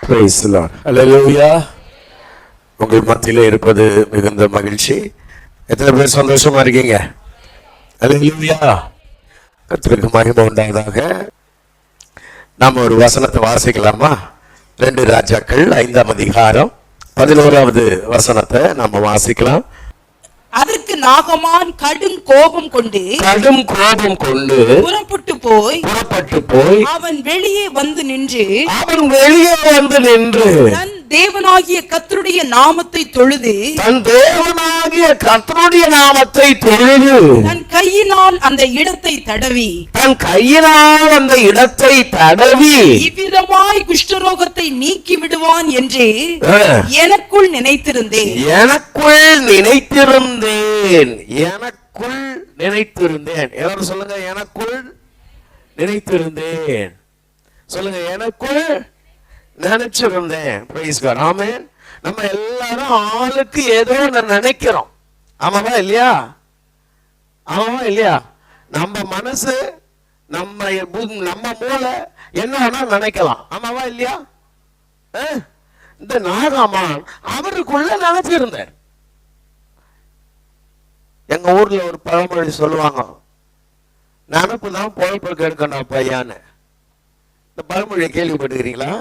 Praise the Lord. ஹல்லேலூயா. உங்கள் மத்தியிலே இருப்பது மிகுந்த மகிழ்ச்சி. எத்தனை பேர் சந்தோஷமா இருக்கீங்க? ஹல்லேலூயா. கர்த்தருக்கு மகிமை உண்டாவதாக. நாம ஒரு வசனத்தை வாசிக்கலாமா? 2 ராஜாக்கள் 5ஆம் அதிகாரம் 11வது வசனத்தை நாம வாசிக்கலாம். அதற்கு நாகமான் கடும் கோபம் கொண்டு புறப்பட்டு போய் அவன் வெளியே வந்து நின்று தன் தேவனாகிய கர்த்தருடைய நாமத்தை தொழுது தன் கையினால் அந்த இடத்தை தடவி இவ்விதமாய் குஷ்டரோகத்தை நீக்கி விடுவான் என்று எனக்குள் நினைத்திருந்தேன். எல்லாரும் சொல்லுங்க, எனக்குள் நினைத்திருந்தேன். சொல்லுங்க, எனக்குள் நினைச்சிருந்தேன். Price god. ஆமென். நம்ம எல்லாரும் ஆளுக்கு ஏதோ நினைக்கிறோம். ஆமாவா இல்லையா? ஆமாவா இல்லையா? நம்ம மனசு, நம்ம மூளை என்ன வேணா நினைக்கலாம். ஆமாவா இல்லையா? இந்த நாகமான் அவருக்குள்ள நினைச்சிருந்தார். எங்க ஊர்ல ஒரு பழமொழி சொல்லுவாங்க, நினப்பு தான் பொழப்பு கேட்கணும் பையான்னு. இந்த பழமொழியை கேள்விப்பட்டுக்கிறீங்களா?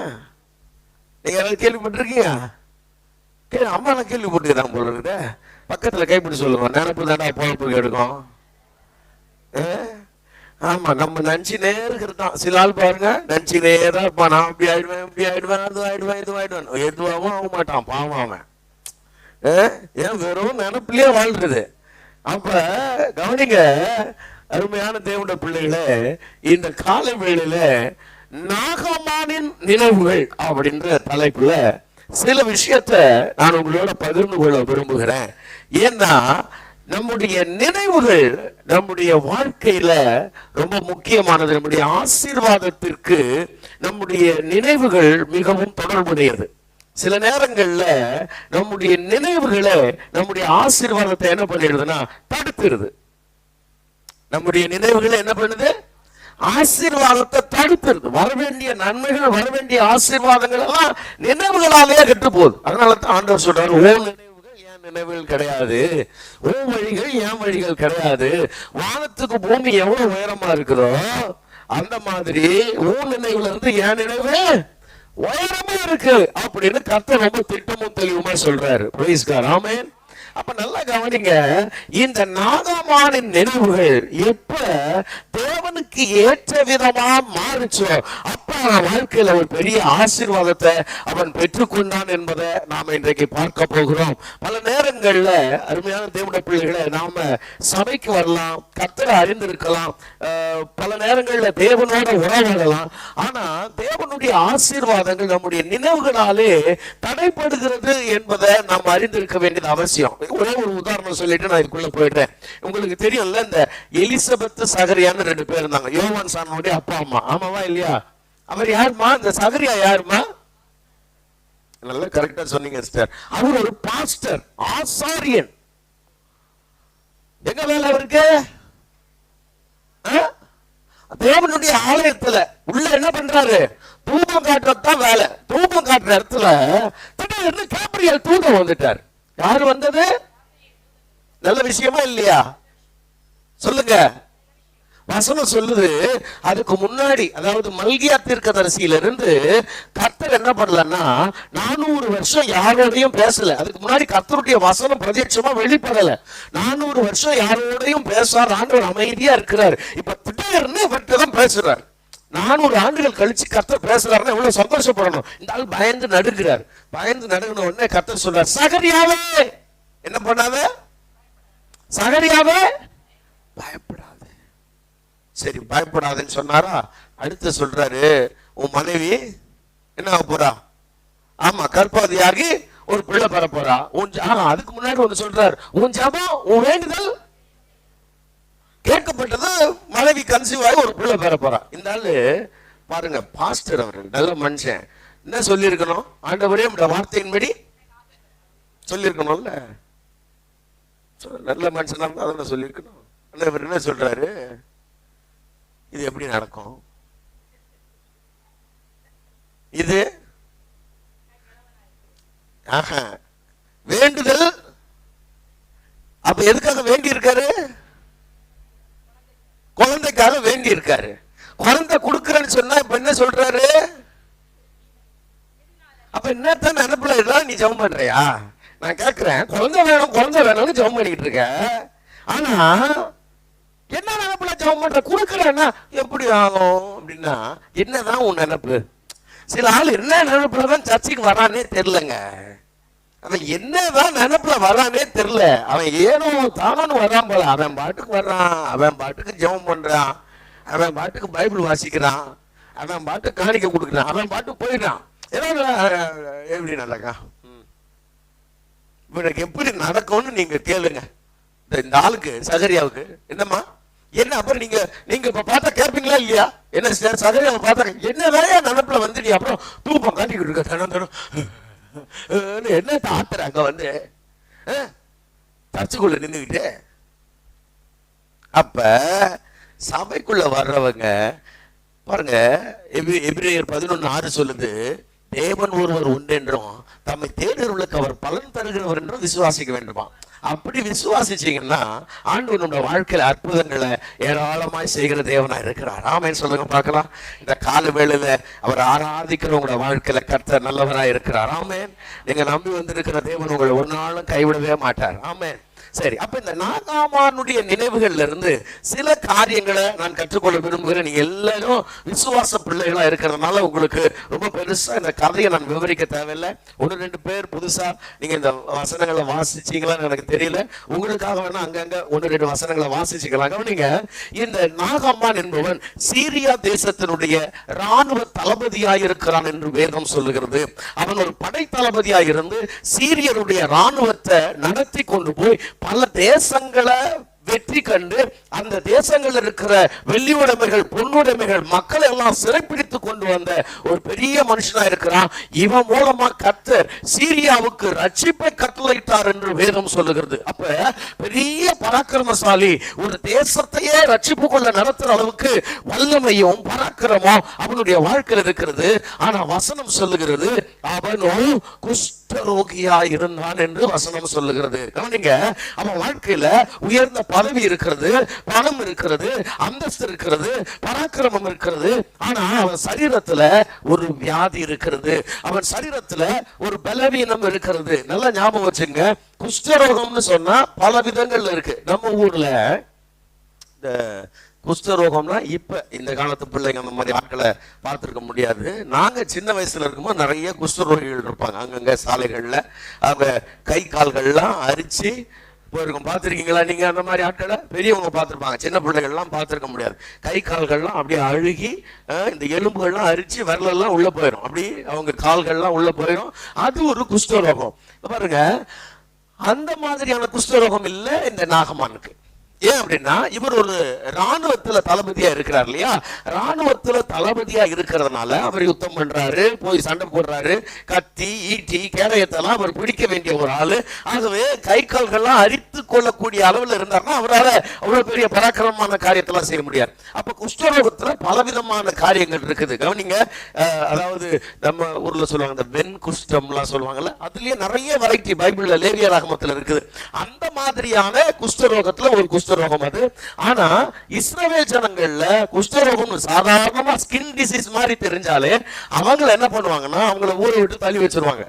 நீங்க யாராவது கேள்விப்பட்டிருக்கீங்க? அம்மா நான் கேள்விப்பட்டுக்கிறாங்க போல இருக்குது. பக்கத்துல கைப்பிடி சொல்லுங்க, நினப்பு தானே பொழப்பு கேட்கும். ஆமா, நம்ம நினைச்சுனே இருக்கிறது தான். சில ஆள் பாருங்க, நினைச்சுனே தான் இருப்பான். நான் அப்படி ஆயிடுவேன், இப்படி ஆயிடுவேன், அது ஆயிடுவேன், இது ஆயிடுவேன். எதுவாகவும் ஆக மாட்டான் பாவம் அவன். ஏன் வெறும் நினப்புலயே வாழ்றது. அப்ப கவனிங்க அருமையான தேவனுடைய பிள்ளைகளே, இந்த கால வேளையில நாகமானின் நினைவுகள் அப்படின்ற தலைப்புல சில விஷயத்த நான் உங்களோட பகிர்ந்து கொள்ள விரும்புகிறேன். ஏன்னா நம்முடைய நினைவுகள் நம்முடைய வாழ்க்கையில ரொம்ப முக்கியமானது. நம்முடைய ஆசீர்வாதத்திற்கு நம்முடைய நினைவுகள் மிகவும் தொடர்புடையது. சில நேரங்கள்ல நம்முடைய நினைவுகளை நம்முடைய ஆசீர்வாதத்தை என்ன பண்ணிடுதுன்னா தடுத்துருது. நம்முடைய நினைவுகளை என்ன பண்ணுது? ஆசீர்வாதத்தை தடுத்துருது. வரவேண்டிய நன்மைகள், வரவேண்டிய ஆசீர்வாதங்கள் எல்லாம் நினைவுகளாலேயே கெட்டு போகுது. அதனால தான் ஆண்டவர் சொல்றாரு, ஓ நினைவுகள் என் நினைவுகள் கிடையாது, ஓ வழிகள் என் வழிகள் கிடையாது. வானத்துக்கு பூமி எவ்வளவு உயரமா இருக்குதோ அந்த மாதிரி ஓ நினைவுல இருந்து என் நினைவு உயரமா இருக்கு அப்படின்னு கர்த்தர் ரொம்ப திட்டமும் தெளிவுமா சொல்றாரு. Praise god. ஆமென். அப்ப நல்லா கவனிங்க, இந்த நாகமானின் நினைவுகள் எப்ப தேவனுக்கு ஏற்ற விதமா மாறுச்சோ அப்ப வாழ்க்கையில ஒரு பெரிய ஆசீர்வாதத்தை அவன் பெற்றுக்கொண்டான் என்பதை நாம இன்றைக்கு பார்க்க போகிறோம். பல நேரங்கள்ல அருமையான தேவனுடைய பிள்ளைகளை நாம சபைக்கு வரலாம், கர்த்தரை அறிந்திருக்கலாம், பல நேரங்கள்ல தேவனோட உறவாடலாம். ஆனா தேவனுடைய ஆசீர்வாதங்கள் நம்முடைய நினைவுகளாலே தடைப்படுகிறது என்பதை நாம் அறிந்திருக்க வேண்டியது அவசியம். ஒரே ஒரு உதாரணம் சொல்லிட்டு நான் இதுக்குள்ள போயிடுறேன். உங்களுக்கு தெரியும்ல, இந்த எலிசபெத் சகரியான்னு 2 பேர் இருந்தாங்க, யோவான் சானோடைய அப்பா அம்மா. ஆமாவா இல்லையா? அவர் யாருமா? இந்த சகரியா யாருமா? நல்லா கரெக்டா சொன்னீங்க சிஸ்டர். அவர் ஒரு பாஸ்டர், ஆசாரியன். எங்க வேலை அவருக்கு? தேவனுடைய ஆலயத்துல உள்ள என்ன பண்றாரு? தூபம் காட்டுறதுதான் வேலை. தூபம் காட்டுற இடத்துல திடீர்னு கேப்ரியல் தூதன் வந்துட்டார். யாரு வந்தது? நல்ல விஷயமா இல்லையா? சொல்லுங்க. வசனம் சொல்லுது, அதுக்கு முன்னாடி, அதாவது மல்கியா தீர்க்கதரிசியில இருந்து கர்த்தர் என்ன பண்ணலன்னா 400 வருஷம் யாரோடையும் பேசல. அதுக்கு முன்னாடி கர்த்தருடைய வசனம் பிரத்யட்சமா வெளிப்படல. 400 வருஷம் யாரோடையும் பேசார். ஆண்டவர் அமைதியா இருக்கிறார். இப்ப திடீர்னு இவர்கிட்டதான் பேசுறார். 400 ஆண்டுகள் கழிச்சு கர்த்தர் பேசுறாருன்னா எவ்வளவு சந்தோஷப்படணும். இந்த ஆள் பயந்து நடுங்கிறார். பயந்து நடுங்கின உடனே கர்த்தர் சொல்றார், சகரியாவே என்ன பண்ணாத? சகரியாவே பயப்படாத. சரி, பயப்படாதுன்னு சொன்னாரா? அடுத்து சொல்றாரு, உன் மனைவி என்ன ஆக போறா? ஆமா, கர்ப்பவதியாகி ஒரு பிள்ளை பெற போறா. அதுக்கு முன்னாடி ஒண்ணு சொல்றாரு, உன் ஜெபம், உன் வேண்டுதல் கேட்கப்பட்டது, மனைவி கன்சீவ் ஆகி ஒரு பிள்ளை பெற போறா. இந்த ஆளு பாருங்க, பாஸ்டர், அவர் நல்ல மனுஷன். என்ன சொல்லியிருக்கணும்? ஆண்டவரே இந்த வார்த்தையின்படி சொல்லியிருக்கணும்ல. நல்ல மனுஷனா இருந்தா அதெல்லாம் சொல்லியிருக்கணும். இவர் என்ன சொல்றாரு? இது எப்படி நடக்கும்? இது ஆஹா, வேண்டுதல். அப்ப எதுக்காக வேண்டி இருக்காரு? குழந்தைக்காக வேண்டி இருக்காரு. குழந்தை கொடுக்கறேன்னு சொன்னா இப்ப என்ன சொல்றாரு? அப்ப என்னத்தான் நினைப்புல இதெல்லாம் நீ ஜெபம் பண்றியா? நான் கேட்கிறேன், குழந்தை வேணும் குழந்தை வேணும்னு ஜெபம் பண்ணிட்டு இருக்க. ஆனா என்ன நினைப்புல ஜெபம் பண்ற? கொடுக்கறேன்னா எப்படி ஆகும் அப்படின்னா என்னதான் உன் நினைப்பு? சில ஆள் என்ன நினைப்புலதான் சர்ச்சைக்கு வரானே தெரியலங்க. அவன் என்னதான் நினைப்புல வரானே தெரியல. அவன் ஏனோ தானு வரான் போல. அவன் பாட்டுக்கு வர்றான், அவன் பாட்டுக்கு ஜெபம் பண்றான், அவன் பாட்டுக்கு பைபிள் வாசிக்கிறான், அவன் பாட்டுக்கு காணிக்க கொடுக்குறான், அவன் பாட்டுக்கு போயிடுறான். எப்படி நடக்கா? இவனுக்கு எப்படி நடக்கும்னு நீங்க கேளுங்க. இந்த ஆளுக்கு சகரியாவுக்கு என்னம்மா என்ன? அப்புறம் நீங்க இப்ப பார்த்தா கேட்பீங்களா இல்லையா? என்ன சகரியாவை பார்த்தா என்ன வேலையா நினைப்புல வந்துட்டு அப்புறம் தூப்பம் காட்டிக்கிட்டு இருக்க தனம் தனம் என்ன ஆத்துற அங்க வந்து சர்ச்சுக்குள்ள நின்றுகிட்டு. அப்ப சபைக்குள்ள வர்றவங்க பாருங்க, எபிரேயர் 11:6 சொல்லுது, தேவன் ஒருவர் உண்டு என்றும் தம்மை தேடுகிறவர்களுக்கு அவர் பலன் தருகிறவர் என்றும் விசுவாசிக்க வேண்டுமா. அப்படி விசுவாசிச்சீங்கன்னா ஆண்டவர் நம்முடைய வாழ்க்கையில அற்புதங்களை ஏராளமாய் செய்கிற தேவனா இருக்கிறார். ஆமென் சொல்லுங்க பார்க்கலாம். இந்த கால வேளையில அவர் ஆராதிக்கிறவங்களோட வாழ்க்கையில கர்த்தர் நல்லவரா இருக்கிறார். ஆமென். நீங்க நம்பி வந்திருக்கிற தேவன் உங்களை ஒரு நாளும் கைவிடவே மாட்டார். ஆமென். சரி, அப்ப இந்த நாகாமானுடைய நினைவுகள்ல இருந்து சில காரியங்களை நான் கற்றுக்கொள்ள விரும்புகிறேன். நீங்க எல்லாரும் விசுவாச பிள்ளைகளா இருக்கிறதுனால உங்களுக்கு ரொம்ப பெருசா இந்த கதையை நான் விவரிக்க தேவையில்லை. 1-2 பேர் புதுசா நீங்க இந்த வசனங்களை வாசிச்சீங்களான்னு எனக்கு தெரியல. உங்களுக்காக வேணா அங்கங்க 1-2 வசனங்களை வாசிச்சுக்கலாம். கவனிங்க, இந்த நாகாமான் என்பவன் சீரியா தேசத்தினுடைய இராணுவ தளபதியாய் இருக்கிறான் என்று வேதம் சொல்லுகிறது. அவன் ஒரு படை தளபதியாய் இருந்து சீரியருடைய இராணுவத்தை நடத்தி கொண்டு போய் பல தேசங்களை வெற்றி கண்டு அந்த தேசங்கள் இருக்கிற வெள்ளியுடைமைகள் பொன்னுடைமைகள் மக்களை எல்லாம் சிறைப்பிடித்து கொண்டு வந்த ஒரு பெரிய மனுஷனா இருக்கிறான். இவன் மூலமா கர்த்தர் சீரியாவுக்கு ரட்சிப்பை கட்டளையிட்டார் என்று வேதம் சொல்லுகிறது. அப்ப பெரிய பராக்கிரமசாலி, ஒரு தேசத்தையே ரட்சிப்புக்குள்ள நடத்துற அளவுக்கு வல்லமையும் பராக்கிரமும் அவனுடைய வாழ்க்கையில் இருக்கிறது. ஆனா வசனம் சொல்லுகிறது அவனோ குஷ்டரோகியா இருந்தான் என்று வசனம் சொல்லுகிறது. கவனிங்க, அவன் வாழ்க்கையில உயர்ந்த பதவி இருக்கிறது, பணம் இருக்கிறது, அந்தஸ்து இருக்கிறது, பராக்கிரமம் இருக்கிறது. ஆனா அவன் சரீரத்துல ஒரு வியாதி இருக்கிறது, அவன் சரீரத்துல ஒரு பலவீனம் இருக்கிறது. நல்லா ஞாபகம் வச்சுங்க, குஷ்டரோகம்னு சொன்னா பல விதங்கள்ல இருக்கு. நம்ம ஊர்ல இந்த குஷ்டரோகம்னா இப்ப இந்த காலத்து பிள்ளைங்க அந்த மாதிரி ஆட்களை பார்த்துருக்க முடியாது. நாங்க சின்ன வயசுல இருக்கும்போது நிறைய குஷ்டரோகிகள் இருப்பாங்க. அங்கங்க சாலைகள்ல அவங்க கை கால்கள்லாம் அரிச்சு போயிருக்கும். பார்த்துருக்கீங்களா நீங்க அந்த மாதிரி ஆட்களை? பெரியவங்க பார்த்துருப்பாங்க, சின்ன பிள்ளைகள்லாம் பார்த்துருக்க முடியாது. கை கால்கள்லாம் அப்படியே அழுகி இந்த எலும்புகள்லாம் அரிச்சு விரலெல்லாம் உள்ள போயிடும், அப்படி அவங்க கால்கள்லாம் உள்ள போயிடும். அது ஒரு குஷ்டரோகம். பாருங்க, அந்த மாதிரியான குஷ்டரோகம் இல்லை இந்த நாகமானுக்கு. ஏன் அப்படின்னா இவர் ஒரு ராணுவத்துல தளபதியா இருக்கிறார் இல்லையா? ராணுவத்துல தளபதியா இருக்கிறதுனால அவர் யுத்தம் பண்றாரு, போய் சண்டை போடுறாரு, கத்தி ஈட்டி கேடயத்தெல்லாம் அவர் பிடிக்க வேண்டிய ஒரு ஆளு. ஆகவே கை கால்கள்லாம் அரித்து கொள்ளக்கூடிய அளவில் இருந்தார்னா அவரால் அவ்வளவு பெரிய பராக்கிரமமான காரியத்தெல்லாம் செய்ய முடியாது. அப்ப குஷ்டரோகத்துல பலவிதமான காரியங்கள் இருக்குது. கவனிங்க, அதாவது நம்ம ஊர்ல சொல்லுவாங்க இந்த வெண் குஷ்டம்லாம் சொல்லுவாங்கல்ல, அதுலயே நிறைய வெரைட்டி பைபிள்ல லேவியராகமத்துல இருக்குது. அந்த மாதிரியான குஷ்டரோகத்துல ஒரு குஷ்டரோகம் அது. ஆனா இஸ்ரவேல் ஜனங்கள்ல குஷ்டரோகம் சாதாரணமா ஸ்கின் டிசீஸ் மாதிரி தெரிஞ்சாலே அவங்க என்ன பண்ணுவாங்கன்னா அவங்கள ஊரை விட்டு தள்ளி வச்சிருவாங்க.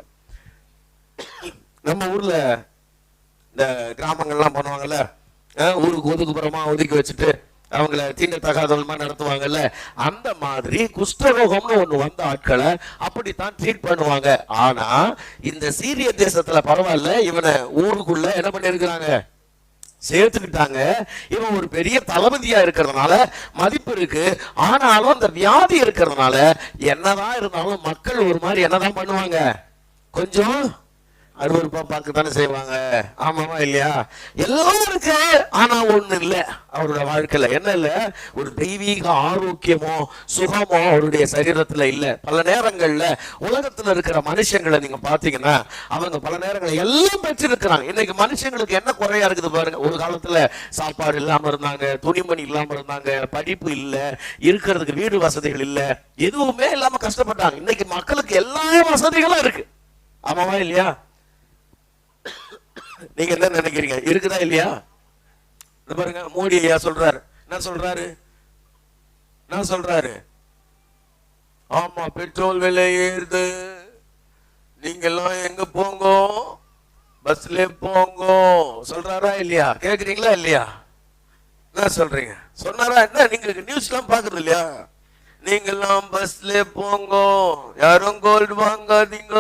நம்ம ஊர்ல இந்த கிராமங்கள்லாம் பண்ணுவாங்கல்ல, ஊருக்கு ஒதுக்குப்புறமா ஒதுக்கி வச்சுட்டு அவங்கள தீண்டத்தகாதவமா நடத்துவாங்கல்ல, அந்த மாதிரி குஷ்டரோகம்னு ஒண்ணு வந்த ஆட்களை அப்படித்தான் ட்ரீட் பண்ணுவாங்க. ஆனா இந்த சீரிய தேசத்துல பரவாயில்ல, இவனை ஊருக்குள்ள என்ன பண்ணிருக்கிறாங்க, சேர்த்துக்கிட்டாங்க. இவன் ஒரு பெரிய தளபதியா இருக்கிறதுனால மதிப்பு இருக்கு. ஆனாலும் அந்த வியாதி இருக்கிறதுனால என்னதான் இருந்தாலும் மக்கள் ஒரு மாதிரி என்னதான் பண்ணுவாங்க, கொஞ்சம் அருவருப்பா பார்க்கத்தானே செய்வாங்க. ஆமாவா இல்லையா? எல்லாம் இருக்கு, ஆனா ஒண்ணு இல்ல அவரோட வாழ்க்கையில. என்ன இல்ல, ஒரு தெய்வீக ஆரோக்கியமோ சுகமோ அவருடைய சரீரத்துல இல்ல. பல நேரங்கள்ல உலகத்துல இருக்கிற மனுஷங்களை நீங்க பாத்தீங்கன்னா அவங்க பல நேரங்கள்ல எல்லாம் பெற்றிருக்கிறாங்க. இன்னைக்கு மனுஷங்களுக்கு என்ன குறையா இருக்குது பாருங்க. ஒரு காலத்துல சாப்பாடு இல்லாம இருந்தாங்க, துணிமணி இல்லாம இருந்தாங்க, படிப்பு இல்ல, இருக்கிறதுக்கு வீடு வசதிகள் இல்ல, எதுவுமே இல்லாம கஷ்டப்பட்டாங்க. இன்னைக்கு மக்களுக்கு எல்லா வசதிகளும் இருக்கு. ஆமாவா இல்லையா? நீங்க என்ன நினைக்கிறீங்க? இருக்குதா இல்லையா? பாருங்க, மோடி ஐயா சொல்றாரு. என்ன சொல்றாரு? என்ன சொல்றாரு? ஆமா, பெட்ரோல் விலை ஏறுது, நீங்க எல்லாம் எங்க போங்க, பஸ்ல போங்க சொல்றாரா இல்லையா? கேக்குறீங்களா இல்லையா? என்ன சொல்றீங்க? சொன்னாரா? என்ன நீங்க நியூஸ் எல்லாம் பாக்குறது இல்லையா? நீங்க எல்லாம் பஸ்ல போங்க, யாரும் கோல்டு வாங்காதீங்க.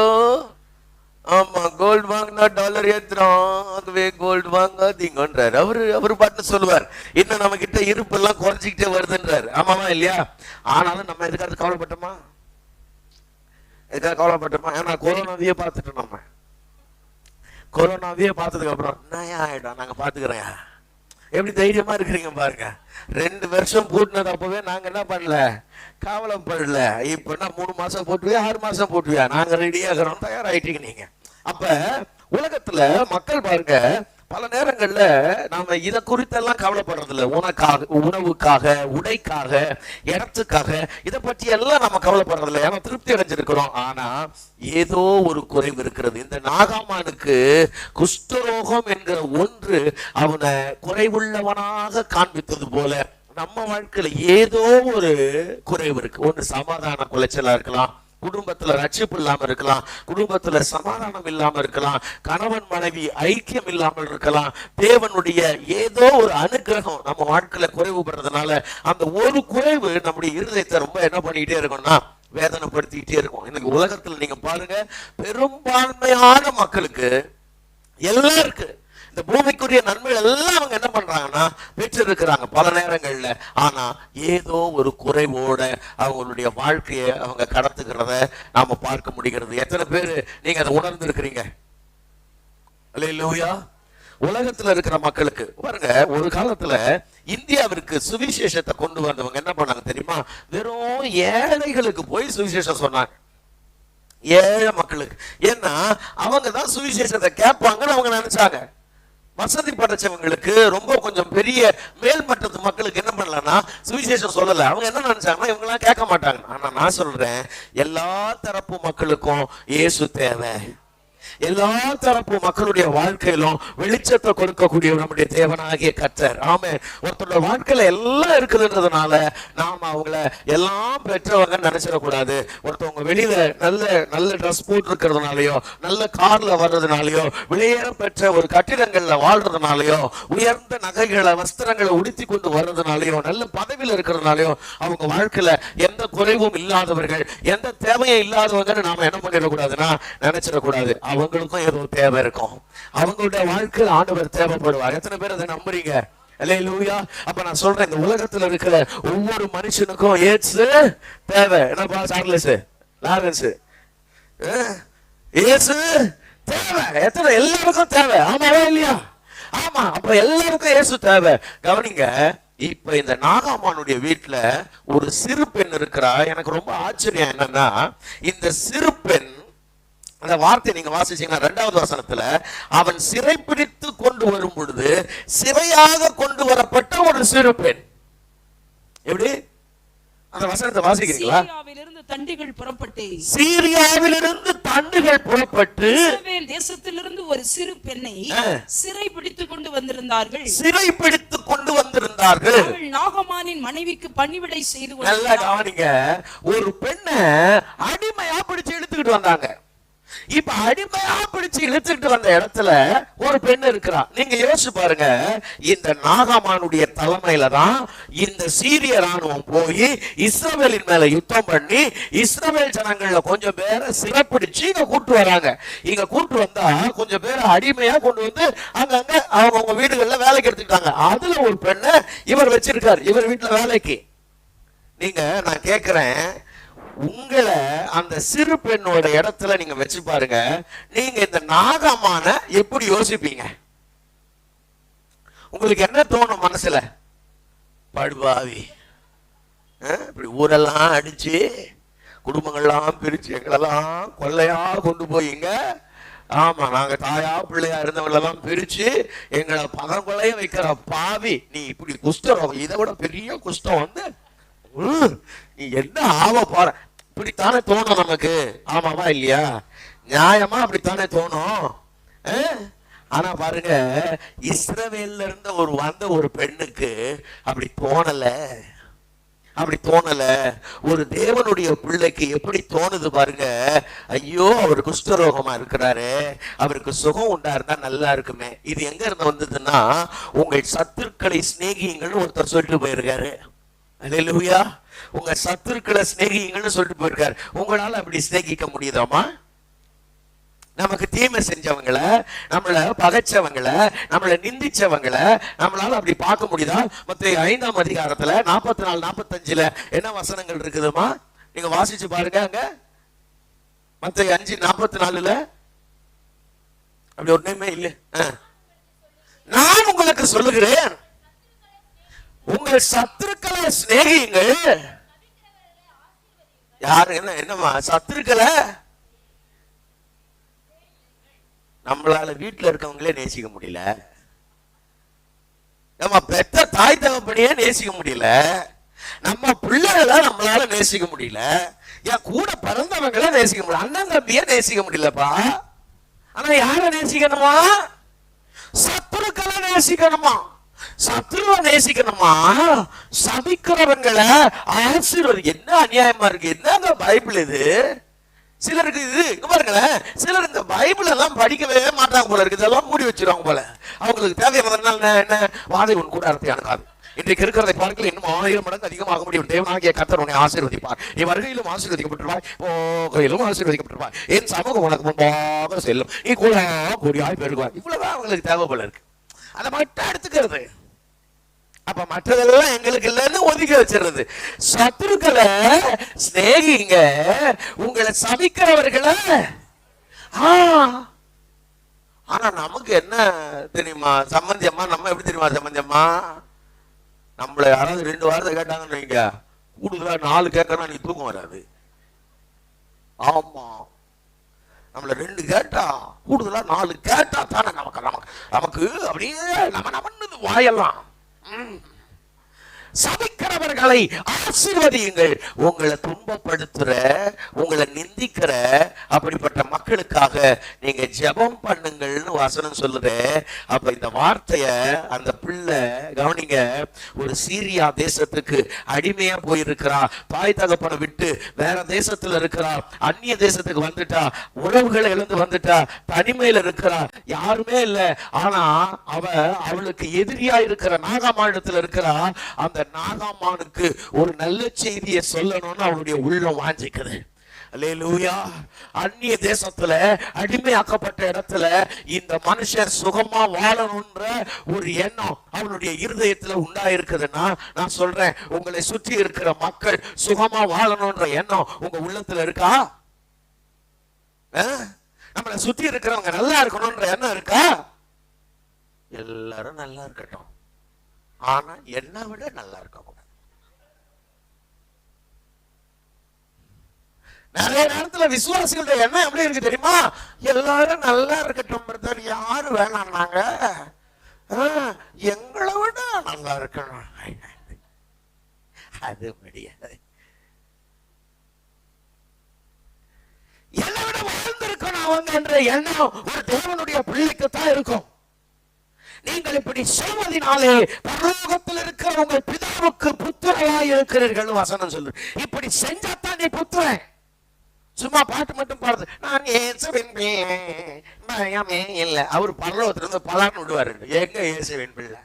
ஆமா, கோல்டு வாங்கினா டாலர் ஏத்துறோம், ஆகவே கோல்டு வாங்காதீங்கன்றாரு. அவரு பாட்டு சொல்லுவார். இன்னும் நம்ம கிட்ட இருப்பு எல்லாம் குறைஞ்சிக்கிட்டே வருதுன்றாரு. ஆமாவா இல்லையா? ஆனாலும் நம்ம எதுக்காவது கவலைப்பட்டோமா? எதுக்காக கவலைப்பட்டோமா? ஏன்னா கொரோனாவையே பார்த்துட்டோம். நம்ம கொரோனாவையே பார்த்ததுக்கு அப்புறம் என்ன ஆயிடும், நாங்க பாத்துக்கிறேன். எப்படி தைரியமா இருக்கிறீங்க பாருங்க. 2 வருஷம் பூட்டினது அப்பவே நாங்க என்ன பண்ணல, கவலைப்படல. இப்ப என்ன 3 மாசம் போட்டுவியா, 6 மாசம் போட்டுவியா, நாங்க ரெடியாகிறோம், தயாராயிட்டீங்க நீங்க. அப்ப உலகத்துல மக்கள் பாருங்க, பல நேரங்கள்ல நாம இத குறித்தெல்லாம் கவலைப்படுறது இல்ல. உனக்காக, உணவுக்காக, உடைக்காக, இடத்துக்காக, இதை பற்றி எல்லாம் நம்ம கவலைப்படுறது இல்லை. ஏன்னா திருப்தி அடைஞ்சிருக்கிறோம். ஆனா ஏதோ ஒரு குறைவு இருக்கிறது. இந்த நாகாமானுக்கு குஷ்டரோகம் என்கிற ஒன்று அவனை குறைவுள்ளவனாக காண்பித்தது போல நம்ம வாழ்க்கையில ஏதோ ஒரு குறைவு இருக்கு. ஒன்று சமாதான குலைச்சலா இருக்கலாம், குடும்பத்துல ரட்சிப்பு இல்லாம இருக்கலாம், குடும்பத்துல சமாதானம் இல்லாம இருக்கலாம், கணவன் மனைவி ஐக்கியம் இல்லாமல் இருக்கலாம். தேவனுடைய ஏதோ ஒரு அனுகிரகம் நம்ம வாழ்க்கையில குறைவுபடுறதுனால அந்த ஒரு குறைவு நம்முடைய இருதயத்தை ரொம்ப என்ன பண்ணிக்கிட்டே இருக்கும்னா வேதனைப்படுத்திக்கிட்டே இருக்கும். இன்னைக்கு உலகத்துல நீங்க பாருங்க, பெரும்பான்மையான மக்களுக்கு எல்லாம் இருக்கு. இந்த பூமிக்குரிய நன்மைகள் எல்லாம் அவங்க என்ன பண்றாங்கன்னா பெற்றிருக்கிறாங்க பல நேரங்கள்ல. ஆனா ஏதோ ஒரு குறைவோட அவங்களுடைய வாழ்க்கையை அவங்க கடத்துக்கிறத நாம பார்க்க முடிகிறது. எத்தனை பேரு நீங்க அதை உணர்ந்து இருக்கிறீங்க? அல்லேலூயா. உலகத்துல இருக்கிற மக்களுக்கு பாருங்க, ஒரு காலத்துல இந்தியாவிற்கு சுவிசேஷத்தை கொண்டு வந்தவங்க என்ன பண்ணாங்க தெரியுமா? வெறும் ஏழைகளுக்கு போய் சுவிசேஷம் சொன்னாங்க, ஏழை மக்களுக்கு. ஏன்னா அவங்க தான் சுவிசேஷத்தை கேட்பாங்கன்னு அவங்க நினைச்சாங்க. வசதி படைச்சவங்களுக்கு, ரொம்ப கொஞ்சம் பெரிய மேல்மட்டத்து மக்களுக்கு என்ன பண்ணலன்னா சுவிசேஷம் சொல்லல. அவங்க என்ன நினைச்சாங்கன்னா இவங்க எல்லாம் கேட்க மாட்டாங்க. ஆனா நான் சொல்றேன், எல்லா தரப்பு மக்களுக்கும் இயேசு தேவை. எல்லா தரப்பு மக்களுடைய வாழ்க்கையிலும் வெளிச்சத்தை கொடுக்கக்கூடிய நம்முடைய தேவனாகிய கர்த்தர். ஆமென். ஒருத்தரோட வாழ்க்கையில எல்லாம் இருக்குதுன்றதுனால நாம அவங்கள எல்லாம் பெற்றவங்க நினைச்சிடக்கூடாது. ஒருத்தவங்க வெளியில நல்ல நல்ல ட்ரெஸ் போட்டு இருக்கிறதுனாலயோ, நல்ல கார்ல வர்றதுனாலயோ, விலையேற பெற்ற ஒரு கட்டிடங்கள்ல வாழ்றதுனாலயோ, உயர்ந்த நகைகளை வஸ்திரங்களை உடுத்தி கொண்டு வர்றதுனாலயோ, நல்ல பதவியில இருக்கிறதுனாலயோ அவங்க வாழ்க்கையில எந்த குறைவும் இல்லாதவர்கள், எந்த தேவையும் இல்லாதவங்கன்னு நாம என்ன பண்ணிடக்கூடாதுன்னா நினைச்சிடக்கூடாது. அவங்களுக்கும் ஏதோ தேவை இருக்கும். அவங்களுடைய வாழ்க்கையில் ஆண்டவர் தேவைப்படுவார். எத்தனை பேர் அதை நம்புறீங்க? அல்லேலூயா. அப்ப நான் சொல்றேன், இந்த உலகத்துல இருக்கிற ஒவ்வொரு மனுஷனுக்கும் இயேசு தேவை. என்னப்பா சார்லஸ் லாரன்ஸ், இயேசு தேவை. எத்தனை? எல்லாருக்கும் தேவை. ஆமாவா இல்லையா? ஆமா. அப்ப எல்லாருக்கும் இயேசு தேவை. கவனிங்க, இப்ப இந்த நாகாமானுடைய வீட்டுல ஒரு சிறு பெண் இருக்கிறா. எனக்கு ரொம்ப ஆச்சரியம் என்னன்னா, இந்த சிறு பெண், அந்த வார்த்தை நீங்க வாசிச்சீங்கன்னா 2வது வசனத்துல, அவன் சிறைப்பிடித்து கொண்டு வரும் பொழுது சிறையாக கொண்டு வரப்பட்ட ஒரு சிறு பெண். எப்படி அந்த வசனத்தை வாசிக்கிறீங்களா? சீரியாவிலிருந்து தண்டுகள் புறப்பட்டு, சீரியாவிலிருந்து தண்டுகள் புறப்பட்டு இஸ்ரவேல் தேசத்திலிருந்து ஒரு சிறு பெண்ணை சிறை பிடித்துக் கொண்டு வந்திருந்தார்கள். சிறை பிடித்து கொண்டு வந்திருந்தார்கள். அவள் நாகமானின் மனைவிக்கு பணிவிடை செய்து நல்லா கவனிங்க, ஒரு பெண்ணை அடிமையா பிடிச்சு இழுத்துக்கிட்டு வந்தாங்க. இப்ப அடிமையா பிடிச்சு இழுத்துட்டு வந்த இடத்துல ஒரு பெண் இருக்கிறா. நீங்க யோசிச்சு பாருங்க, இந்த நாகாமானுடைய தலைமையில தான் இந்த சீரிய ராணுவம் போய் இஸ்ரவேலின் மேல யுத்தம் பண்ணி இஸ்ரவேல் ஜனங்கள்ல கொஞ்சம் பேரை சிறைப்பிடிச்சு இங்க கூட்டு வராங்க. இங்க கூட்டு வந்தா கொஞ்சம் பேரை அடிமையா கொண்டு வந்து அங்கங்க அவங்க வீடுகள்ல வேலைக்கு எடுத்துக்கிட்டாங்க. அதுல ஒரு பெண்ணை இவர் வச்சிருக்காரு, இவர் வீட்டுல வேலைக்கு. நீங்க நான் கேக்குறேன், உங்களை அந்த சிறு பெண்ணோட இடத்துல நீங்க வச்சு பாருங்க, நீங்க இந்த நாகமான எப்படி யோசிப்பீங்க? உங்களுக்கு என்ன தோணும் மனசுல? படுபாவி, இப்படி ஊரெல்லாம் அடிச்சு குடும்பங்கள்லாம் பிரிச்சு எங்களெல்லாம் கொள்ளையா கொண்டு போயிங்க. ஆமா, நாங்க தாயா பிள்ளையா இருந்தவங்களெல்லாம் பிரிச்சு எங்களை பதங்கொள்ளைய வைக்கிற பாவி நீ. இப்படி குஷ்டம், இதை விட பெரிய குஷ்டம் வந்து நீ என்ன ஆவ போற? இப்படித்தானே தோணும் நமக்கு. ஆமாவா இல்லையா? நியாயமா அப்படித்தானே தோணும். ஆனா பாருங்க, இஸ்ரவேல்ல இருந்த வந்த ஒரு பெண்ணுக்கு அப்படி தோணல. ஒரு தேவனுடைய பிள்ளைக்கு எப்படி தோணுது பாருங்க. ஐயோ, அவர் குஷ்டரோகமா இருக்கிறாரு, அவருக்கு சுகம் உண்டா இருந்தா நல்லா இருக்குமே. இது எங்க இருந்து வந்ததுன்னா, உங்கள் சத்துருக்களை சிநேகியுங்கள்னு ஒருத்தர் சொல்லிட்டு போயிருக்காரு. அல்லேலூயா. உங்க சத்துருக்களை சிநேகியுங்கள்னு சொல்லிட்டு போயிருக்காரு. உங்களால அப்படி சிநேகிக்க முடியுதாமா? நமக்கு தீமை செஞ்சவங்களை, நம்மளை பகைச்சவங்களை, நம்மளை நிந்திச்சவங்களை நம்மளால அப்படி பார்க்க முடியுதா? மத்தேயு 5ஆம் அதிகாரத்துல 44 45 என்ன வசனங்கள் இருக்குதுமா? நீங்க வாசிச்சு பாருங்க. அங்க மத்தேயு 5:44 அப்படி ஒண்ணுமே இல்லை. நான் உங்களுக்கு சொல்லுகிறேன், உங்கள் சத்துருக்களை சிநேகியுங்கள். யாரு என்னமா சத்துருக்களை? நம்மளால வீட்டுல இருக்கவங்களே நேசிக்க முடியல, நம்ம பெத்த தாய் தகப்பனையே நேசிக்க முடியல, நம்ம பிள்ளைகளை நம்மளால நேசிக்க முடியல, என் கூட பிறந்தவங்கள நேசிக்க முடியல, அண்ணன் தம்பிய நேசிக்க முடியலப்பா. ஆனா யார நேசிக்கணுமா? சத்துருக்களை நேசிக்கணுமா? சத்துருவை நேசிக்கணுமா? சபிக்கிறவங்களை ஆசீர்வாதி. என்ன அநியாயமா இருக்கு! என்னங்க பைபிள் இது? சிலருக்கு இது பாருங்களேன், சிலர் இந்த பைபிள் எல்லாம் படிக்கவே மாட்டாங்க போல இருக்கு, இதெல்லாம் மூடி வச்சிருவாங்க போல. அவங்களுக்கு தேவையானதுனால என்ன வாதை உன் கூட அர்த்தம் அணுகாது. இன்றைக்கு இருக்கிறதை பார்க்கல இன்னும் 1000 மடங்கு அதிகமாக முடியும். தேவனாகிய கர்த்தர் உன்னை ஆசீர்வதிப்பார். நீ வருகையிலும் ஆசீர்வதிக்கப்பட்டிருப்பாய், போகையிலும் ஆசீர்வதிக்கப்பட்டிருப்பாய். என் சமூகம் உனக்கு முன்பாக செல்லும், நீ கூட கூடியாய் பெருகுவாய். இவ்வளவுதான் அவங்களுக்கு தேவை போல இருக்கு. அதை மட்டும் எடுத்துக்கிறது. அப்ப மற்றதெல்லாம் எங்களுக்கு இல்லைன்னு ஒதுக்கி வச்சிருது. சத்துருக்களை சிநேகிங்க, உங்களை சபிக்கிறவர்களை. ஆனா நமக்கு என்ன தெரியுமா சம்பந்தியம்மா? நம்ம எப்படி தெரியுமா சம்பந்தியம்மா? நம்மள யாராவது 2 வாரத்தை கேட்டாங்கன்னு வைங்க, கூடுதலா 4 கேட்கணும், நீ தூக்கம் வராது. ஆமா, நம்மள 2 கேட்டா கூடுதலா 4 கேட்டா தானே நமக்கு அப்படியே நம்ம வாயெல்லாம். சபிக்கிறவர்களை ஆசீர்வதியுங்கள். உங்களை துன்பப்படுத்துற, உங்களை நிந்திக்கிற அப்படிப்பட்ட மக்களுக்காக நீங்க ஜெபம் பண்ணுங்கள்னு வசனம் சொல்லுது. அப்ப இந்த வார்த்தைய அந்த பிள்ளை கவனிங்க, ஒரு சீரியா தேசத்துக்கு அடிமையா போயிருக்கிறா, தாய் தகப்பனை விட்டு வேற தேசத்துல இருக்கிறா, அந்நிய தேசத்துக்கு வந்துட்டா, உறவுகளை இழந்து வந்துட்டா, தனிமையில இருக்கிறா, யாருமே இல்ல. ஆனா அவளுக்கு எதிரியா இருக்கிற நாகமானிடத்துல இருக்கிறா. அந்த நாகமானுக்கு ஒரு நல்ல செய்தியை சொல்லணும்னு அவளுடைய உள்ளம் வாஞ்சிக்குது. அல்லேலூயா. அந்நிய தேசத்துல அடிமையாக்கப்பட்ட இடத்துல இந்த மனுஷன் சுகமா வாழணும்ன்ற ஒரு எண்ணம் அவனுடைய இருதயத்துல உண்டாயிருக்குதுன்னா, நான் சொல்றேன், உங்களை சுற்றி இருக்கிற மக்கள் சுகமா வாழணும்ன்ற எண்ணம் உங்க உள்ளத்துல இருக்கா? நம்மளை சுற்றி இருக்கிறவங்க நல்லா இருக்கணும்ன்ற எண்ணம் இருக்கா? எல்லாரும் நல்லா இருக்கட்டும், ஆனா என்னை விட நல்லா இருக்க கூடாது. நிறைய நேரத்துல விசுவாசிகளுடைய எண்ணம் எப்படி இருக்கு தெரியுமா? எல்லாரும் நல்லா இருக்கட்டும் பிரதர், யாரு வேணாம்னாங்க, எங்களை விட நல்லா இருக்கணும். அது முடியாது. என்னை விட வாழ்ந்திருக்கணும் அவங்க என்ற எண்ணம் ஒரு தேவனுடைய பிள்ளைக்கு தான் இருக்கும். நீங்கள் இப்படி செய்வதனாலே பரலோகத்தில் இருக்கிற உங்கள் பிதாவுக்கு புத்திரராய் இருக்கிறீர்கள் வசனம் சொல்லு. இப்படி செஞ்சாத்தான் நீ புத்திரன். சும்மா பாட்டு மட்டும் பாடுறது, நான் இயேசுவின் பயமே இல்லை. அவர் பரலோகத்திலிருந்து பலான்னு விடுவாரு. எங்க இயேசுவின் பிள்ளை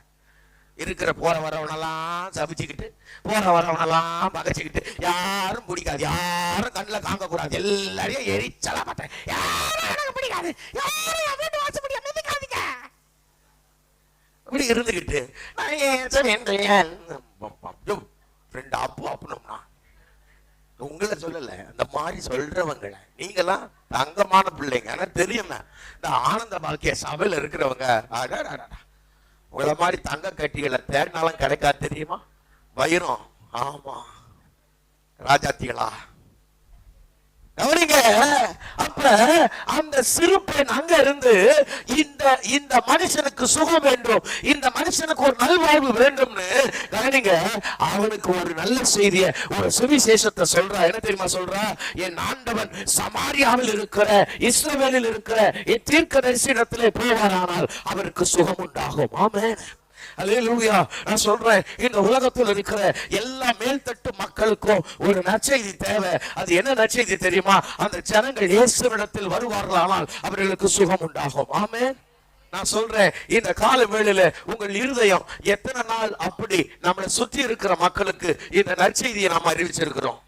இருக்கிற போற வரவனெல்லாம் சபிச்சுக்கிட்டு, போற வரவனெல்லாம் பகைச்சுக்கிட்டு, யாரும் பிடிக்காது, யாரும் கண்ணில் காங்க கூடாது, எல்லாரையும் எரிச்சலா மாட்டேன், யாரும் எனக்கு பிடிக்காது, யாரும் வீட்டு வாச முடியாது, அப்படி இருந்துகிட்டு அப்பு அப்புனோம்னா உங்களை சொல்லல, அந்த மாதிரி சொல்றவங்களை நீங்கெல்லாம் தங்கமான பிள்ளைங்க. ஆனா தெரியுமே, இந்த ஆனந்த பாக்கிய சபையில இருக்கிறவங்க உங்களை மாதிரி தங்க கட்டிகளை தேடினாலும் கிடைக்காது தெரியுமா? வைரம். ஆமா, ராஜாத்திகளா கவனிங்க. அப்ப அப்ப அந்த சிறு பெண் அங்க இருந்து இந்த இந்த மனுஷனுக்கு சுகம் வேண்டும், இந்த மனுஷனுக்கு ஒரு நல்வாழ்வு வேண்டும்னு கவனிங்க, அவனுக்கு ஒரு நல்ல செய்தியை, ஒரு சுவிசேஷத்தை சொல்றா. என்ன தெரியுமா சொல்றா? என் ஆண்டவன் சமாரியாவில் இருக்கிற இஸ்ரவேலில் இருக்கிற தீர்க்கதரிசியிடத்திலே போவாரானால் அவருக்கு சுகம் உண்டாகும். ஆமென். அல்லேலூயா. நான் சொல்றேன், இந்த உலகத்தில் இருக்கிற எல்லா மேல்தட்டு மக்களுக்கும் ஒரு நற்செய்தி தேவை. அது என்ன நற்செய்தி தெரியுமா? அந்த ஜனங்கள் இயேசுவிடத்தில் வருவார்களானால் அவர்களுக்கு சுகம் உண்டாகும். ஆமென். நான் சொல்றேன், இந்த கால வேளையில உங்கள் இருதயம் எத்தனை நாள் அப்படி நம்மளை சுற்றி இருக்கிற மக்களுக்கு இந்த நற்செய்தியை நாம் அறிவிச்சிருக்கிறோம்?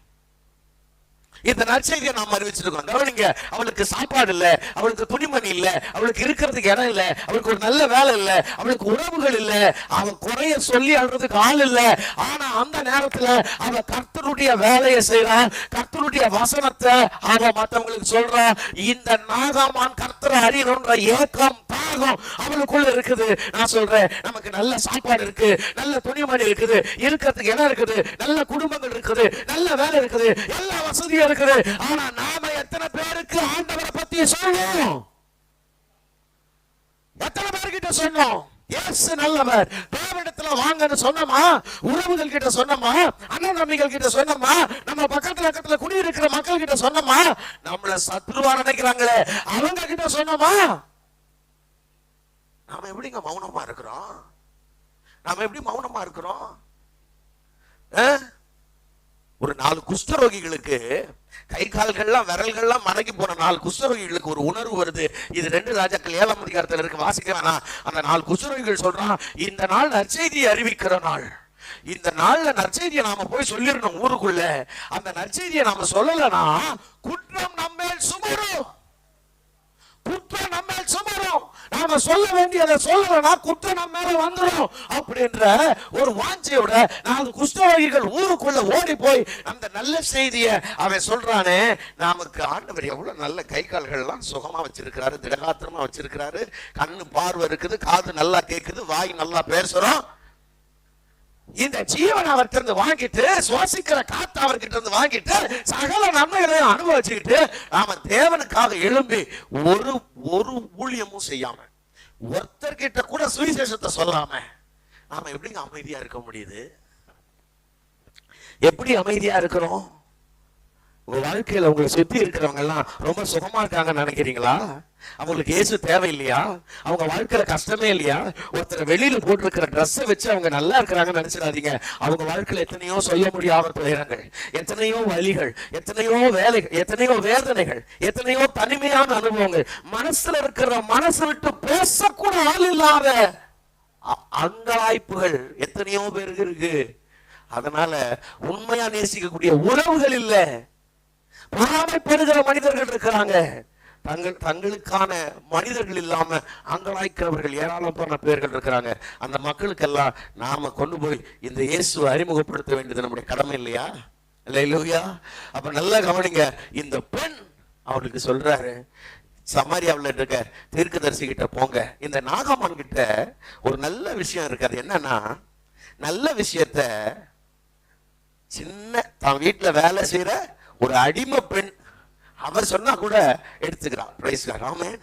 இந்த நற்செய்தியை நாம் அறிவிச்சிருக்கோம். கவனிங்க, அவளுக்கு சாப்பாடு இல்ல, அவளுக்கு துணிமணி இல்ல, அவளுக்கு இருக்கிறதுக்கு இடம் இல்ல, அவளுக்கு ஒரு நல்ல வேலை இல்ல, அவளுக்கு உறவுகள் இல்ல, அவன் குறைய சொல்லி அழுறதுக்கு ஆள் இல்ல. ஆனா அந்த நேரத்துல அவ கர்த்தருடைய வேலையை செய்யறான், கர்த்தருடைய வசனத்தை அவ மற்றவங்களுக்கு சொல்றான். இந்த நாகாமான் கர்த்தரை அறியணும்ன்ற ஏக்கம் தாகம் அவளுக்குள்ள இருக்குது. நான் சொல்றேன், நமக்கு நல்ல சாப்பாடு இருக்கு, நல்ல துணிமணி இருக்குது, இருக்கிறதுக்கு இடம் இருக்குது, நல்ல குடும்பங்கள் இருக்குது, நல்ல வேலை இருக்குது, எல்லா வசதியும் இருக்குது. ஆனா நாம எத்தனை பேருக்கு ஆண்டவரை பத்தி சொல்றோம்? எத்தனை பேர்கிட்ட சொன்னோம்? இயேசு நல்லவர், தேவனிடத்துல வாங்கன்னு சொன்னோமா? உறவுகள் கிட்ட சொன்னோமா? அண்ணன் தம்பிகள் கிட்ட சொன்னோமா? நம்ம பக்கத்துல குடியிருக்கிற மக்கள் கிட்ட சொன்னோமா? நம்மள சத்ருவா நினைக்கிறாங்களே அவங்க கிட்ட சொன்னோமா? நாம எப்படிங்க மௌனமா இருக்கிறோம்? நாம எப்படி மௌனமா இருக்கிறோம்? ஒரு 4 குஷ்டரோகிகளுக்கு கை கால்கள்லாம் விரல்கள்லாம் மடங்கி போன 4 குஷ்டரோகிகளுக்கு ஒரு உணர்வு வருது. இது 2 ராஜாக்கள் 7ஆம் அதிகாரத்தில் இருக்கு, வாசிக்க வேணாம். அந்த 4 குஷ்டரோகிகள் சொல்றான், இந்த நாள் நற்செய்தியை அறிவிக்கிற நாள், இந்த நாள்ல நற்செய்தியை நாம போய் சொல்லிடணும் ஊருக்குள்ள. அந்த நற்செய்தியை நாம சொல்லலனா குற்றம் நம்மேல் சுமரும், குற்றம் நம்மேல் சுமரும். நாம சொல்ல வேண்டியதை சொல்லலனா குற்றம் நம்ம மேல வந்துடும் அப்படின்ற ஒரு வாஞ்சையோட 4 குஷ்டரோகிகள் ஊருக்குள்ள ஓடி போய் அந்த நல்ல செய்தியை அவன் சொல்றானே. நமக்கு ஆண்டவர் எவ்வளவு நல்ல கை கால்கள்லாம் சுகமா வச்சிருக்கிறாரு, திடகாத்திரமா வச்சிருக்கிறாரு, கண்ணு பார்வை இருக்குது, காது நல்லா கேட்குது, வாய் நல்லா பேசுறோம். இந்த ஜீவன் அவர்கிட்ட இருந்து வாங்கிட்டு, சுவாசிக்கிற காத்து அவர்கிட்ட இருந்து வாங்கிட்டு, சகல நன்மைகளையும் அனுபவிச்சுக்கிட்டு நாம தேவனுக்காக எழும்பி ஒரு ஒரு ஊழியமும் செய்யாம, ஒருத்தர்கிட்ட கூட சுவிசேஷத்தை சொல்லாம நாம எப்படிங்க அமைதியா இருக்க முடியுது? எப்படி அமைதியா இருக்கிறோம்? உங்க வாழ்க்கையில உங்களை சுத்தி இருக்கிறவங்க எல்லாம் ரொம்ப சுகமா இருக்காங்கன்னு நினைக்கிறீங்களா? அவங்களுக்கு இயேசு தேவை இல்லையா? அவங்க வாழ்க்கையில கஷ்டமே இல்லையா? ஒருத்தர் வெளியில போட்டிருக்கிற ட்ரெஸ்ஸை வச்சு அவங்க நல்லா இருக்கிறாங்கன்னு நினைச்சிடாதீங்க. அவங்க வாழ்க்கையில எத்தனையோ சொல்ல முடியாத துயரங்கள், எத்தனையோ வலிகள், எத்தனையோ வேலைகள், எத்தனையோ வேதனைகள், எத்தனையோ தனிமையான அனுபவங்கள், மனசுல இருக்கிற மனசு விட்டு பேசக்கூட ஆள் இல்லாத அங்கலாய்ப்புகள் எத்தனையோ பேருக்கு இருக்கு. அதனால உண்மையா நேசிக்கக்கூடிய உறவுகள் இல்ல, பொறாமைப்படுகிற மனிதர்கள் இருக்கிறாங்க. தங்களுக்கான மனிதர்கள் இல்லாம அங்கலாய்க்கிறவர்கள் ஏராளமான பேர்கள் இருக்கிறாங்க. அந்த மக்களுக்கெல்லாம் நாம கொண்டு போய் இந்த இயேசுவை அறிமுகப்படுத்த வேண்டியது நம்முடைய கடமை இல்லையா? இல்லையா? அப்ப நல்லா கவனிங்க, இந்த பெண் அவருக்கு சொல்றாரு, சமாரியாவில் இருக்க தீர்க்கதரிசி கிட்ட போங்க. இந்த நாகாமான் கிட்ட ஒரு நல்ல விஷயம் இருக்காது. என்னன்னா, நல்ல விஷயத்த சின்ன தான் வீட்டுல வேலை செய்யற ஒரு அடிமை பெண் அவர் சொன்னா கூட எடுத்துக்கிறான். Price god. ஆமென்.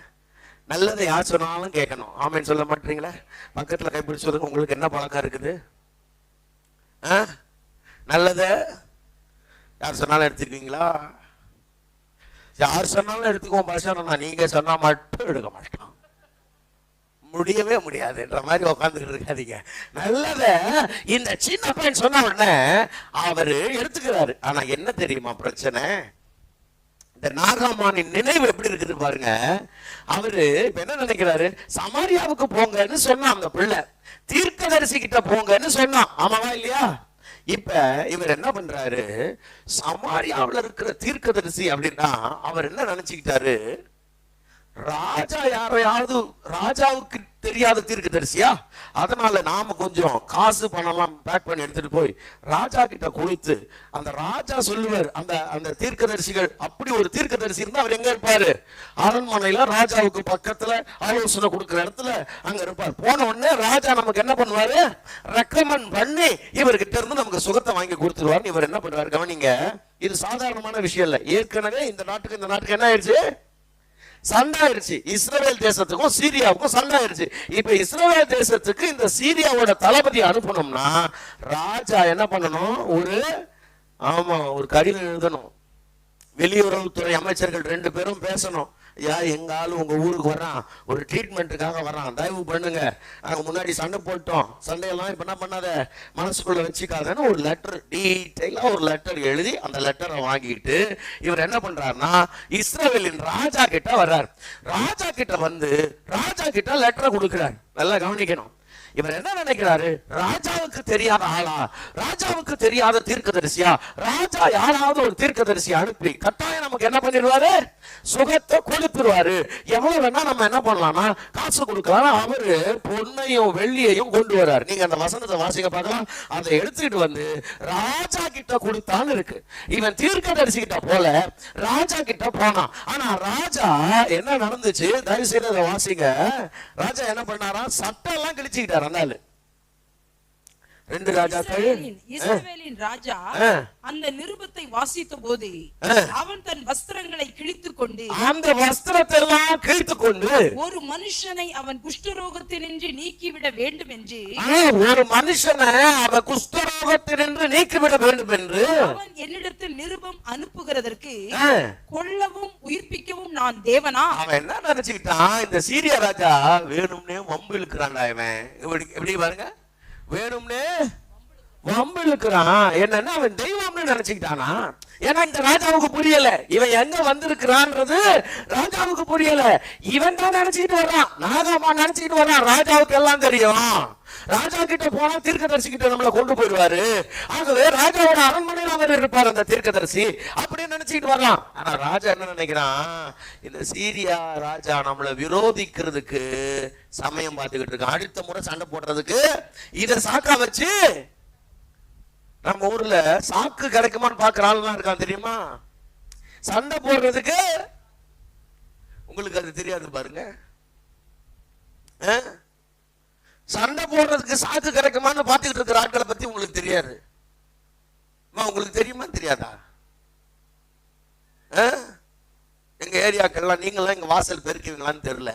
நல்லதை யார் சொன்னாலும் கேட்கணும். ஆமென் சொல்ல மாட்டீங்களா? பக்கத்துல கைப்பிடிச்சு சொல்லுங்க, உங்களுக்கு என்ன பழக்கம் இருக்குது? நல்லதை யார் சொன்னாலும் எடுத்துக்குவீங்களா? யார் சொன்னாலும் எடுத்துக்குவோம் பாஷா, நீங்க சொன்னா மட்டும் எடுக்க மாட்டோம். முடியவே முடியாதுன்ற மாதிரி உட்காந்துக்கிட்டு இருக்காதீங்க. நல்லத இந்த சின்ன பையன் சொன்ன உடனே அவரு எடுத்துக்கிறாரு. ஆனா என்ன தெரியுமா பிரச்சனை? இந்த நாகாமானின் நினைவு எப்படி இருக்குது பாருங்க. அவரு இப்ப என்ன நினைக்கிறாரு? சமாரியாவுக்கு போங்கன்னு சொன்னா அந்த பிள்ளை, தீர்க்கதரிசி கிட்ட போங்கன்னு சொன்னான். ஆமாவா இல்லையா? இப்ப இவர் என்ன பண்றாரு? சமாரியாவில் இருக்கிற தீர்க்கதரிசி அப்படின்னா அவர் என்ன நினைச்சுக்கிட்டாரு? ராஜா யாரையாவது, ராஜாவுக்கு தெரியாத தீர்க்கதரிசியா? அதனால நாம கொஞ்சம் காசு பணம்லாம் பேக் பண்ணி எடுத்துட்டு போய் ராஜா கிட்ட கொடுத்து, அந்த ராஜா சொல்லுவார், அந்த தீர்க்கதரிசிகள், அப்படி ஒரு தீர்க்கதரிசி இருந்தா அவர் எங்க இருப்பாரு? அரண்மனையில ராஜாவுக்கு பக்கத்துல ஆலோசனை கொடுக்கிற இடத்துல அங்க இருப்பார். போன உடனே ராஜா நமக்கு என்ன பண்ணுவாரு? ரெக்கமெண்ட் பண்ணி இவர்கிட்ட இருந்து நமக்கு சுகத்தை வாங்கி கொடுத்துருவாரு. இவர் என்ன பண்ணுவாரு? கவனிங்க, இது சாதாரணமான விஷயம் இல்ல. ஏற்கனவே இந்த நாட்டுக்கு என்ன ஆயிடுச்சு? சண்டை ஆயிருச்சு. இஸ்ரவேல் தேசத்துக்கும் சீரியாவுக்கும் சண்டை ஆயிருச்சு. இப்ப இஸ்ரவேல் தேசத்துக்கு இந்த சீரியாவோட தளபதி அனுப்பணும்னா ராஜா என்ன பண்ணணும்? ஒரு கடிதம் எழுதணும். வெளியுறவுத்துறை அமைச்சர்கள் 2 பேரும் பேசணும். எங்க ஆளு உங்க ஊருக்கு வர்றான், ஒரு ட்ரீட்மெண்ட்டுக்காக வர்றான், தயவு பண்ணுங்க, நாங்க முன்னாடி சண்டை போட்டோம், சண்டையெல்லாம் இப்ப என்ன பண்ணாத, மனசுக்குள்ள வச்சுக்காதன்னு ஒரு லெட்டர், டீட்டெயிலா ஒரு லெட்டர் எழுதி அந்த லெட்டரை வாங்கிட்டு இவர் என்ன பண்றாருன்னா இஸ்ரவேலின் ராஜா கிட்ட வர்றார். ராஜா கிட்ட வந்து ராஜா கிட்ட லெட்டரை கொடுக்கிறார். நல்லா கவனிக்கணும். இவர் என்ன நினைக்கிறாரு? ராஜாவுக்கு தெரியாத ஆளா, ராஜாவுக்கு தெரியாத தீர்க்கதரிசியா, ராஜா யாராவது ஒரு தீர்க்கதரிசி அனுப்பி கட்டாயம் நமக்கு என்ன பண்ணிடுவாரு? சுகத்தை கொடுத்துருவாரு. எவ்வளவு வேணா நம்ம என்ன பண்ணலாம்னா காசு கொடுக்கலாம். அவரு பொன்னையும் வெள்ளியையும் கொண்டு வர்றாரு. நீங்க அந்த வசனத்தை வாசிக்க பார்க்கலாம். அதை எடுத்துக்கிட்டு வந்து ராஜா கிட்ட கொடுத்தான்னு இருக்கு. இவன் தீர்க்கதரிசி கிட்ட போல, ராஜா கிட்ட போனான். ஆனா ராஜா என்ன நடந்துச்சு? தயவு செய்து அதை வாசிங்க. ராஜா என்ன பண்ணாரா? சட்டம் எல்லாம் கிழிச்சுக்கிட்டார். 2 ராஜாக்கள். இஸ்ரவேலின் ராஜா அந்த நிருபத்தை வாசித்த போது அவன் தன் வஸ்திரங்களை கிழித்துக் கொண்டு, அந்த வஸ்திரத்தை எல்லாம் கிழித்துக் கொண்டு, ஒரு மனுஷனை அவன் குஷ்டரோகத்தினின்று நீக்கிவிட வேண்டும் என்று, ஒரு மனுஷனை அவன் குஷ்டரோகத்தினின்று நீக்கிவிட வேண்டும் என்று அவன் என்னிடத்தில் நிருபம் அனுப்புகிறதற்கு கொல்லவும் உயிர்ப்பிக்கவும் நான் தேவனா? அவன் என்ன நினைச்சுக்கிட்டான்? இந்த சீரியா ராஜா வேணும்னே வம்பு இழுக்கிறான்டா. இவன் எப்படி பாருங்க, வேணும்னே வம்பு இழுக்கிறான். என்னன்னா அவன் தெய்வம்னு நினைச்சுக்கிட்டானா? ஏன்னா இந்த ராஜாவுக்கு புரியல இவன் எங்க வந்திருக்கிறான்றது. ராஜாவுக்கு புரியல. இவன் தான் நினைச்சுக்கிட்டு வர்றான், நாகமா நினைச்சுக்கிட்டு வர்றான். ராஜாவுக்கு எல்லாம் தெரியும். ராஜா கிட்ட போனா தீர்க்கதரிசி கிட்ட நம்மளை கொண்டு போயிடுவாரு. ஆகவே ராஜாவோட அரண்மனையில் அவர் இருப்பார் அந்த தீர்க்கதரிசி அப்படின்னு நினைச்சுக்கிட்டு வரலாம். ஆனா ராஜா என்ன நினைக்கிறான்? இந்த சீரியா ராஜா நம்மளை விரோதிக்கிறதுக்கு சமயம் பார்த்துக்கிட்டு இருக்கான். அடுத்த முறை சண்டை போடுறதுக்கு இத சாக்கா வச்சு, நம்ம ஊர்ல சாக்கு கிடைக்குமான்னு பாக்குற ஆளுலாம் இருக்கான் தெரியுமா? சண்டை போடுறதுக்கு. உங்களுக்கு அது தெரியாது பாருங்க. சண்டை போடுறதுக்கு சாக்கு கிடைக்குமான்னு பார்த்துக்கிட்டு இருக்கிற ஆட்களை பத்தி உங்களுக்கு தெரியாது. உங்களுக்கு தெரியுமா தெரியாதா? எங்க ஏரியாக்கெல்லாம் நீங்களாம் எங்க வாசல் பெருக்குவீங்களான்னு தெரியல.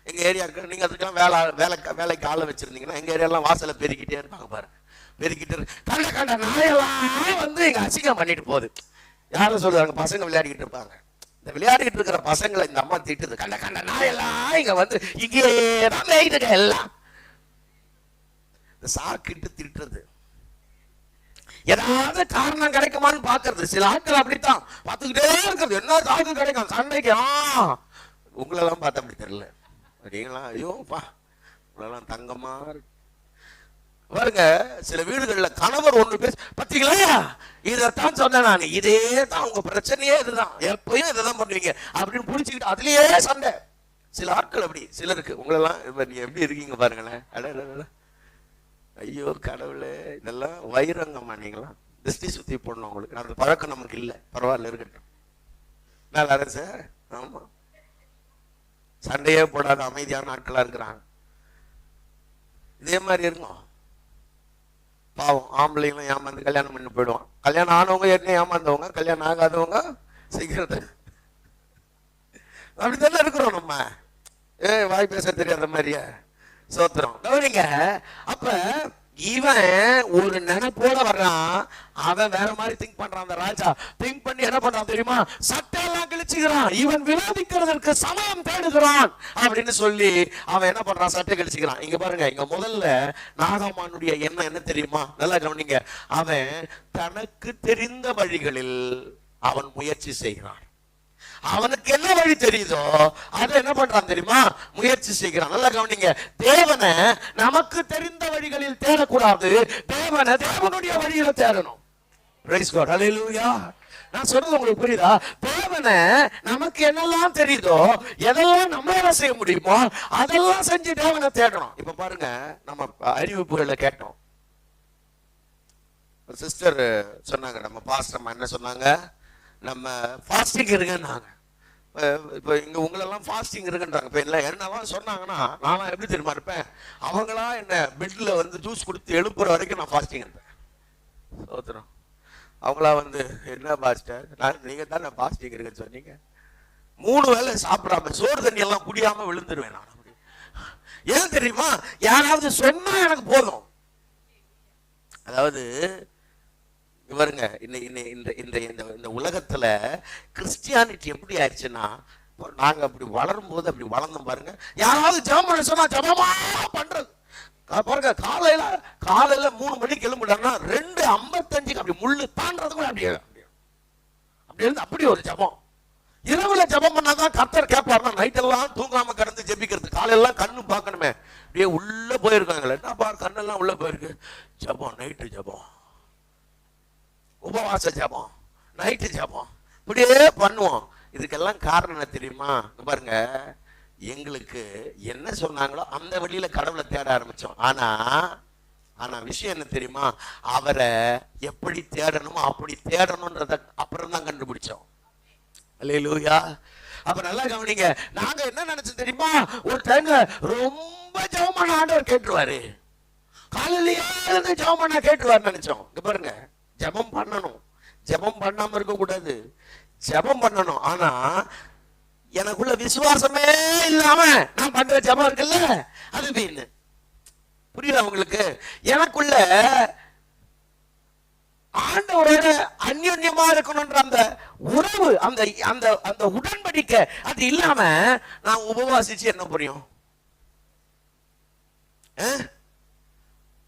எங்க ஏரியாக்கள் நீங்க அதுக்கெல்லாம் வேலைக்கு ஆள வச்சிருந்தீங்கன்னா எங்க ஏரியாலாம் வாசலை பெருக்கிட்டே இருப்பாங்க பாருங்க. பெருக்கிட்டு கண்ட நாயெல்லாம் வந்து எங்க அசிங்கம் பண்ணிட்டு போகுது. யாரும் சொல்றாங்க? பசங்க விளையாடிக்கிட்டு இருப்பாங்க. இந்த விளையாடிட்டு இருக்கிற பசங்களை இந்த அம்மா திட்டுது. கண்ட நாயெல்லாம் இங்க வந்து இங்கே எல்லாம் சாக்கிட்டு திட்டுறது. ஏதாவது காரணம் கிடைக்குமான்னு பாக்குறது. சில ஆட்கள் அப்படித்தான் பார்த்துக்கிட்டே இருக்கிறது. என்ன சாக்கு கிடைக்கும் சண்டைக்கு? உங்களெல்லாம் பார்த்து அப்படி தெரியல. அப்படிங்களா? ஐயோப்பா, உங்களெல்லாம் தங்கமா பாருங்க. சில வீடுகள்ல கணவர் ஒண்ணு பேச பாத்தீங்களா, இதைத்தான் சொன்னேன் நான், இதே தான் உங்க பிரச்சனையே, இதுதான், எப்பயும் இதைதான் பண்ணுவீங்க அப்படின்னு புடிச்சுக்கிட்டு அதுலயே சண்டை. சில ஆட்கள் அப்படி சிலருக்கு. உங்களெல்லாம் நீங்க எப்படி இருக்கீங்க பாருங்களேன். ஐயோ கடவுளே, இதெல்லாம் வைரங்கம்மா. நீங்களாம் திருஷ்டி சுத்தி போடணும். உங்களுக்கு அந்த பழக்கம் நமக்கு இல்லை. பரவாயில்ல, இருக்கட்டும். நல்லா சார். ஆமா, சண்டையே போடாத அமைதியான ஆட்களா இருக்கிறாங்க. இதே மாதிரி இருக்கும். பாவம் ஆம்பளைங்களும் ஏமாந்து கல்யாணம் பண்ணி போயிடுவான். கல்யாணம் ஆனவங்க ஏற்கனவே ஏமாந்தவங்க, கல்யாணம் ஆகாதவங்க சீக்கிரத்தை அப்படித்தானே இருக்கிறோம் நம்ம. வாய் பேச தெரியாத மாதிரியா சோத்திரம் கவனிங்க. அப்ப இவன் ஒரு நினைப்போட வர்றான். அவன் வேற மாதிரி திங்க் பண்றான். அந்த ராஜா திங்க் பண்ணி என்ன பண்றான் தெரியுமா? சட்டை எல்லாம் கிழிச்சுக்கிறான். இவன் விரோதிக்கிறதுக்கு சமயம் தேடுகிறான் அப்படின்னு சொல்லி அவன் என்ன பண்றான்? சட்டை கிழிச்சுக்கிறான். இங்க பாருங்க, இங்க முதல்ல நாகமானுடைய எண்ணம் என்ன தெரியுமா? நல்லா கவனிங்க. அவன் தனக்கு தெரிந்த வழிகளில் அவன் முயற்சி செய்கிறான். அவனுக்கு என்ன வழி தெரியுதோ அதை என்ன பண்றான் தெரியுமா? முயற்சி செய்கிறான். நல்லா கவனிங்க. தேவனை நமக்கு தெரிந்த வழிகளில் தேடக்கூடாது. தேவனை தேவனுடைய வழியில தேடணும். பிரைஸ் காட், ஹல்லேலூயா. நான் சொல்றது உங்களுக்கு புரியுதா? தேவனை நமக்கு என்னெல்லாம் தெரியுதோ, எதெல்லாம் நம்மளால செய்ய முடியுமோ அதெல்லாம் செஞ்சு தேவனை தேடணும். இப்ப பாருங்க, நம்ம அறிவிப்புகளை கேட்டோம். சிஸ்டர் சொன்னாங்க, நம்ம பாஸ்டர் என்ன சொன்னாங்க? நம்ம ஃபாஸ்டிங் இருக்குன்னாங்க. இப்போ இங்க உங்களெல்லாம் ஃபாஸ்டிங் இருக்குன்றாங்க. இப்போ இல்லை என்னவா சொன்னாங்கன்னா, நானும் எப்படி தெரியுமா இருப்பேன்? அவங்களா என்ன பெட்ல வந்து ஜூஸ் கொடுத்து எழுப்புற வரைக்கும் நான் ஃபாஸ்டிங் இருப்பேன். சோத்திரம். அவங்களா வந்து என்ன பாஸ்டர், நீங்க தானே ஃபாஸ்டிங் இருக்குன்னு சொன்னீங்க, 3 வேளை சாப்பிடாம சோறு தண்ணி எல்லாம் குடியாம விழுந்துருவேன் நான். ஏன் தெரியுமா? யாராவது சொன்னா எனக்கு போதும். அதாவது பாருங்க, இந்த உலகத்துல கிறிஸ்டியானிட்டி எப்படி ஆயிடுச்சுன்னா, நாங்க அப்படி வளரும் போது அப்படி வளர்ந்தோம் பாருங்க. யாராவது ஜெபம் பண்ண சொன்னா ஜெபமா பண்றது பாருங்க. காலையில 3 மணிக்கு எழும்பிட்டாங்கன்னா 2:55 அப்படி முள்ளு தாண்டது கூட அப்படி இருந்து அப்படி ஒரு ஜெபம். இரவுல ஜெபம் பண்ணாதான் கர்த்தர் கேட்பாருன்னா, நைட்டெல்லாம் தூங்காம கிடந்து ஜெபிக்கிறது. காலையெல்லாம் கண்ணு பார்க்கணுமே, அப்படியே உள்ள போயிருக்காங்களே, என்ன பாரு கண்ணெல்லாம் உள்ள போயிருக்கு. ஜெபம், நைட்டு ஜெபம், உபவாச ஜெபம், நைட்டு ஜெபம், இப்படியே பண்ணுவோம். இதுக்கெல்லாம் காரணம் என்ன தெரியுமா? பாருங்க, எங்களுக்கு என்ன சொன்னாங்களோ அந்த வழியில கடவுளை தேட ஆரம்பிச்சோம். ஆனா விஷயம் என்ன தெரியுமா? அவரை எப்படி தேடணுமோ அப்படி தேடணும்ன்றத அப்புறம் தான் கண்டுபிடிச்சோம். அல்லேலூயா. அப்ப நல்லா கவனிங்க. நாங்க என்ன நினைச்சோம் தெரியுமா? ஒரு டைம்ல ரொம்ப ஜெபம் பண்ண ஆண்டவர் கேட்டுருவாரு. காலையிலேயே ஜெபம் பண்ண கேட்டுருவாரு நினைச்சோம். இங்க பாருங்க, ஜெபம் பண்ணணும், ஜெபம் பண்ணாம இருக்க கூடாது, ஜெபம் பண்ணணும். ஆனா எனக்குள்ள விசுவாசமே இல்லாம நான் பண்ற ஜெபம் இருக்குல்ல, அது வீண். புரியல உங்களுக்கு? எனக்குள்ள ஆண்டவரோட அந்யோன்யமா இருக்கணும்ன்ற அந்த உறவு, அந்த அந்த அந்த உடன்படிக்கை அது இல்லாம நான் உபவாசிச்சு என்ன புரியும்?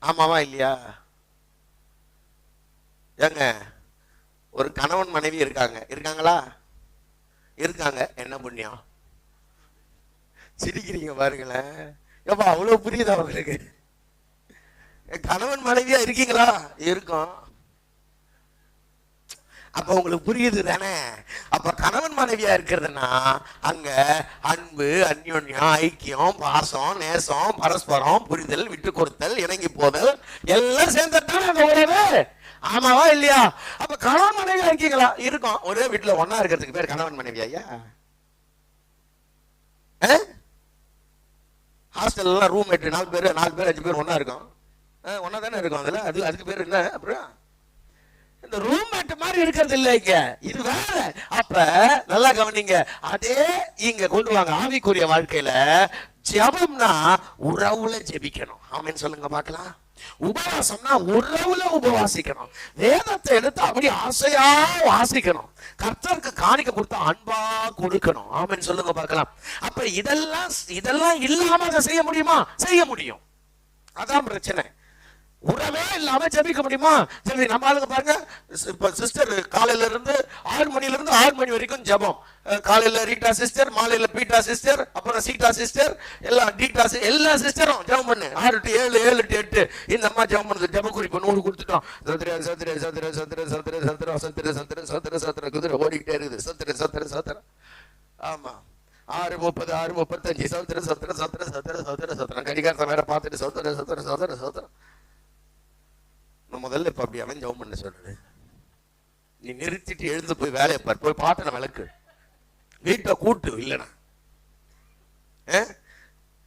ஆமாவா இல்லையா? ஏங்க, ஒரு கணவன் மனைவி இருக்காங்களா? இருக்காங்க. என்ன புண்ணியம்? சிரிக்கிறீங்க பாருங்களேன். ஏப்பா அவ்வளவு புரியுதா உங்களுக்கு? கணவன் மனைவியா இருக்கீங்களா? இருக்கும். அப்ப உங்களுக்கு புரியுது தானே? அப்ப கணவன் மனைவியா இருக்கிறதுனா அங்க அன்பு, அந்யோன்யம், ஐக்கியம், பாசம், நேசம், பரஸ்பரம், புரிதல், விட்டு கொடுத்தல், இணங்கி போதல் எல்லாம் சேர்ந்துட்டான் அந்த உறவு. ஆமாவா இல்லையா? அப்ப கணவன் மனைவியா இருக்கீங்களா? இருக்கும். ஒரே வீட்டுல ஒன்னா இருக்கிறதுக்கு பேர் கணவன் மனைவி ஐயா. ஹாஸ்டல் ரூம்மேட் 4 பேர் 5 பேர் ஒன்னா இருக்கும். ஒன்னா தானே இருக்கும். அதுக்கு பேர் என்ன? அப்புறம் இந்த ரூம்மேட் மாதிரி இருக்கிறது இல்லைங்க, இது வேற. அப்ப நல்லா கவனிங்க, அதே இங்க கொண்டு வாங்க ஆவிக்குரிய வாழ்க்கையில. ஜெபம்னா உறவுல ஜெபிக்கணும். ஆமென் சொல்லுங்க பார்க்கலாம். உபவாசம்னா உறவுல உபவாசிக்கணும். வேதத்தை எடுத்து அப்படி ஆசையா வாசிக்கணும். கர்த்தருக்கு காணிக்க கொடுத்து அன்பா கொடுக்கணும். ஆமென் சொல்லுங்க பார்க்கலாம். அப்ப இதெல்லாம் இல்லாம அதை செய்ய முடியுமா? செய்ய முடியும். அதான் பிரச்சனை. உறவே இல்லாம ஜெபிக்க முடியுமா? சரி, நம்ம ஆளுங்க பாருங்க, இப்ப சிஸ்டர் காலையில இருந்து 6 மணில இருந்து 6 மணி வரைக்கும் ஜெபம். காலையில ரீட்டா சிஸ்டர், மாலையில பீட்டா சிஸ்டர், அப்புறம் சீட்டா சிஸ்டர், எல்லாம் டீட்டா எல்லா சிஸ்டரும் ஜெபம் பண்ணு. 6 to 7, 7 to 8 இந்த அம்மா ஜெபம் பண்ணுது. ஜெப குறிப்பு 100 கொடுத்துட்டோம். சத்திர சத்திர சத்திர சத்திர சத்திர சத்திர சத்திர சத்திர சத்திர சத்திர குதிரை ஓடிக்கிட்டே இருக்குது. சத்திர சத்திர சத்திர. ஆமா, 6:30 6:35 சத்திர சத்திர சத்திர சத்திர சத்திர சத்திரம். கடிகாரத்தை வேற பார்த்துட்டு சத்திர சத்திர சத்திர சத்திரம். முதல்ல இப்ப அப்படி அவன் ஜெபம் பண்ண சொல்றது. நீ நிறுத்திட்டு எழுந்து போய் வேலையை பாரு, போய் பாட்டன விளக்கு, வீட்டை கூட்டு. இல்லைன்னா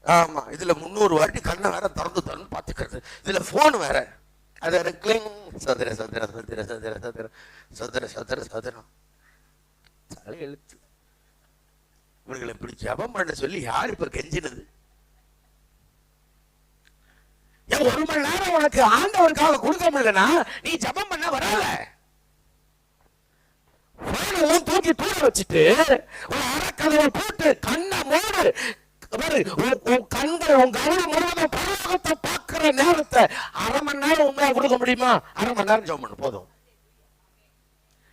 ஆமா, இதுல 300 வாட்டி கண்ணை வேற திறந்து பாத்துக்கிறது. இதுல போன் வேற, அது வேற கிளிங். சதுர சதுர சதுர சதுர சதுர சதுர சதுர சதுரம். தலை எழுத்து. இவர்களை இப்படி ஜெபம் பண்ண சொல்லி யார் இப்ப கெஞ்சினது? ஏன் 1 மணி நேரம் உனக்கு ஆண்டவருக்காக கொடுக்க முடியலன்னா நீ ஜெபம் பண்ண வரல. தூக்கி தூர வச்சுட்டு அறக்கதவை போட்டு கண்ணை மூடு. கண்கள் உன் கவனம் முழுவதும் பரலோகத்தை பார்க்கிற நேரத்தை 1/2 மணி நேரம் உண்மையா கொடுக்க முடியுமா? 1/2 மணி நேரம் ஜெபம் பண்ணு போதும்.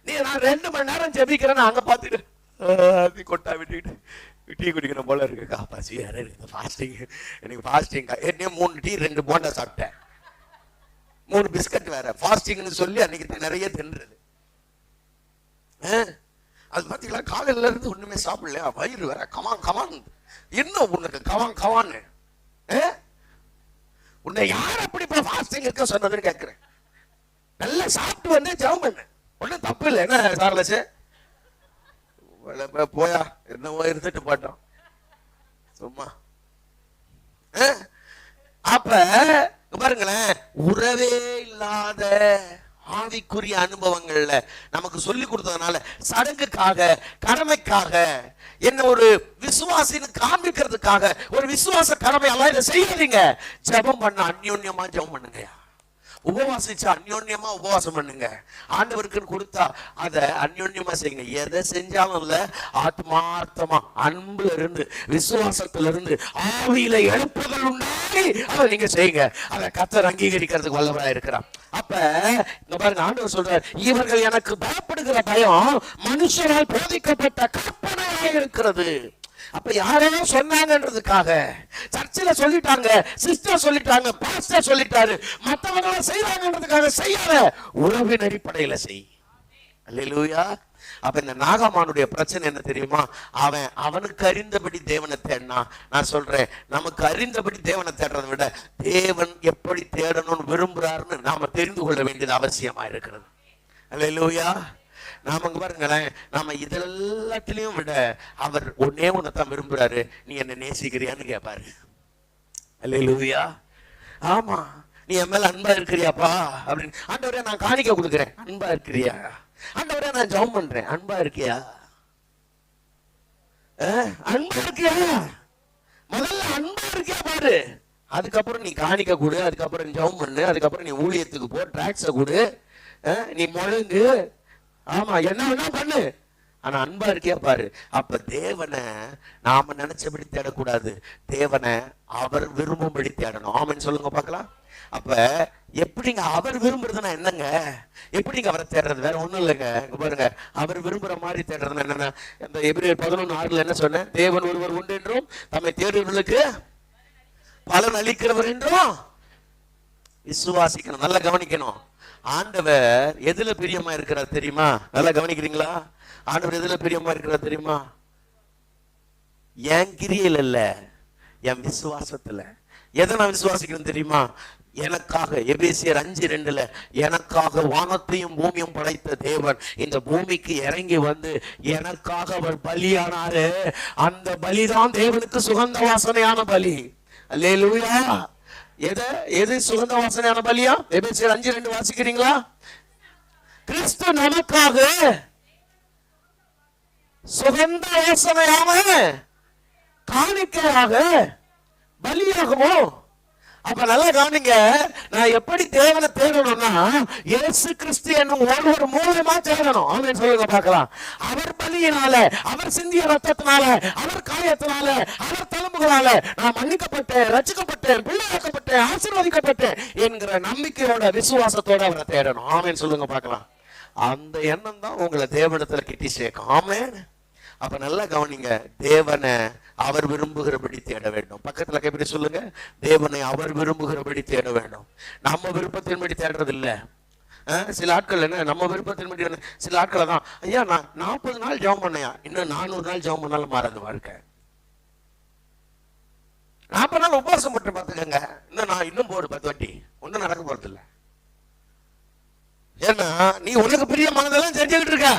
நீ நான் 2 மணி நேரம் ஜெபிக்கிறேன்னு அங்க பார்த்துட்டு கொட்டா விட்டுக்கிட்டு டீ குடிக்கணும் போல இருக்குக்கா, பசி வேற இருக்கு, ஃபாஸ்டிங், எனக்கு ஃபாஸ்டிங். ஏற்கனவே 3 டீ 2 போண்டா சாப்பிட்டேன், 3 பிஸ்கட் வேற. ஃபாஸ்டிங்னு சொல்லி அன்னைக்கு நிறைய தின்றது. அது பார்த்தீங்களா, காலையில இருந்து ஒண்ணுமே சாப்பிடலையா, வயிறு வேற கமான் கமான். இன்னும் உனக்கு கவான் கவான்னு உன்னை யார் அப்படி இப்போ ஃபாஸ்டிங் இருக்க சொன்னதுன்னு கேட்கிறேன். நல்லா சாப்பிட்டு வந்து ஜெபம் பண்ணு, ஒன்றும் தப்பு இல்லை. என்ன சார்லஸ் போயா, என்னவோ இருந்துட்டு போட்டோம் சும்மா. அப்ப பாருங்களேன், உறவே இல்லாத ஆவிக்குரிய அனுபவங்கள்ல நமக்கு சொல்லி கொடுத்ததுனால சடங்குக்காக, கடமைக்காக, என்ன ஒரு விசுவாசின்னு காண்பிக்கிறதுக்காக ஒரு விசுவாச கடமையெல்லாம் இதை செய்யாதீங்க. ஜெபம் பண்ண அந்யோன்யமா ஜெபம் பண்ணுங்க. உபவாசிச்சு அந்யோன்யமா உபவாசம் பண்ணுங்க. ஆண்டவருக்கு கொடுத்தா அதை அந்யோன்யமா செய்யுங்க. எதை செஞ்சாலும் இல்ல, ஆத்மார்த்தமா அன்புல இருந்து, விசுவாசத்துல இருந்து, ஆவியில எழுப்புதல் உண்டாகி அதை நீங்க செய்யுங்க. அதை கர்த்தர் அங்கீகரிக்கிறதுக்கு வல்லவராக இருக்கிறார். அப்ப இந்த பாருங்க, ஆண்டவர் சொல்றார், இவர்கள் எனக்கு பயப்படுகிற பயம் மனுஷனால் போதிக்கப்பட்ட கற்பனையாக இருக்கிறது. அப்ப யாரோ சொன்னாங்கன்றதுக்காக, சர்ச்சில் சொல்லிட்டாங்க, சிஸ்டர் சொல்லிட்டாங்க, பாஸ்டர் சொல்லிட்டாரு, மற்றவங்க செய்யறாங்கன்றதுக்காக செய்யாத, உறவின் அடிப்படையில செய். அல்லேலூயா. அப்ப இந்த நாகமானுடைய பிரச்சனை என்ன தெரியுமா? அவனுக்கு அறிந்தபடி தேவனை தேடினா, நான் சொல்றேன், நமக்கு அறிந்தபடி தேவனை தேடுறதை விட தேவன் எப்படி தேடணும்னு விரும்புறாருன்னு நாம தெரிந்து கொள்ள வேண்டியது அவசியமா இருக்கிறது. அல்லேலூயா. நாம பாருங்களேன், நாம இதெல்லாத்திலையும் விட அவர் ஒன்னே ஒன்னதான் விரும்புறாரு, நீ என்ன நேசிக்கிறியான்னு கேட்பாரு. அல்லேலூயா. ஆமா, நீ என் மேல அன்பா இருக்கிறியாப்பா அப்படின்னு. ஆண்டவரே நான் காணிக்க கொடுக்குறேன், அன்பா இருக்கிறியா? ஆண்டவரே நான் ஜெபம் பண்றேன், அன்பா இருக்கியா? அன்பா இருக்கியா? முதல்ல அன்பா இருக்கியா பாரு. அதுக்கப்புறம் நீ காணிக்க கொடு, அதுக்கப்புறம் நீ ஜெபம் பண்ணு, அதுக்கப்புறம் நீ ஊழியத்துக்கு போ, டிராக்ஸ கொடு, நீ முழங்கு, ஆமா என்ன வேணா பண்ணு, ஆனா அன்பா இருக்கியா பாரு. அப்ப தேவனை நாம நினைச்சபடி தேடக்கூடாது, தேவனை அவர் விரும்பும்படி தேடணும். ஆமென் சொல்லுங்க பார்க்கலாம். அப்ப எப்படிங்க அவர் விரும்புறதுன்னா என்னங்க? எப்படிங்க அவரை தேடுறது? வேற ஒண்ணும் இல்லைங்க. பாருங்க, அவர் விரும்புற மாதிரி தேடுறதுன்னா என்னன்னா, இந்த எபிரேயர் 11:6 என்ன சொன்ன? தேவன் ஒருவர் உண்டு என்றும் தம்மை தேடுவர்களுக்கு பலன் அளிக்கிறவர் என்றும் விசுவாசிக்கணும். நல்லா கவனிக்கணும். ஆண்டவர் எதுல பிரியமா இருக்கிறார் தெரியுமா? நல்லா கவனிக்கிறீங்களா? ஆண்டவர் எதுல பிரியமா இருக்கிறார் தெரியுமா? என் கிரியையில் இல்ல, என் விசுவாசத்துல. எதை நான் விசுவாசிக்கணும் தெரியுமா? எனக்காக, எபேசியர் 5:2 எனக்காக வானத்தையும் பூமியும் படைத்த தேவன் இந்த பூமிக்கு இறங்கி வந்து எனக்காக அவர் பலியானாரு. அந்த பலிதான் தேவனுக்கு சுகந்த வாசனையான பலி. அல்லேலூயா. எது சுகந்த வாசனையான பலியா? எபேசியர் 5:2 வாசிக்கிறீங்களா? கிறிஸ்து நமக்காக சுகந்த வாசனையான காணிக்கையாக பலியாகுமோ? அப்ப நல்லா கவனிங்க, நான் எப்படி தேவனை தேடணும்னா, இயேசு கிறிஸ்து என்னும் ஒருவர் மூலமா தேடணும். ஆமென் சொல்லுங்க பார்க்கலாம். அவர் பலியினால, அவர் சிந்திய ரத்தத்தினால, அவர் காயத்தினால, அவர் தழும்புகளால நான் மன்னிக்கப்பட்டேன், ரட்சிக்கப்பட்டேன், பிள்ளையாக்கப்பட்டேன், ஆசீர்வதிக்கப்பட்டேன் என்கிற நம்பிக்கையோட, விசுவாசத்தோட அவரை தேடணும். ஆமென் சொல்லுங்க பார்க்கலாம். அந்த எண்ணம் தான் உங்களை தேவனிடத்துல கிட்டி சேர்க்கும். ஆமென். அப்ப நல்லா கவனிங்க, தேவனை அவர் விரும்புகிறபடி தேட வேண்டும். பக்கத்துல எப்படி சொல்லுங்க, தேவனை அவர் விரும்புகிறபடி தேட வேண்டும். நம்ம விருப்பத்தின்படி தேடுறது இல்ல. சில ஆட்கள் என்ன, நம்ம விருப்பத்தின்படி, சில ஆட்களை தான், ஐயா நான் 40 நாள் ஜெபம் பண்ணையா, இன்னும் 400 நாள் ஜெபம் பண்ணாலும் மாறாது வாழ்க்கை. 40 நாள் உபவாசம் மட்டும் பார்த்துக்கங்க, இன்னும் போடு 10 வாட்டி, ஒன்றும் நடக்க போறது இல்லை. ஏன்னா நீ உனக்கு பிரியமானதெல்லாம் செஞ்சுக்கிட்டு இருக்க.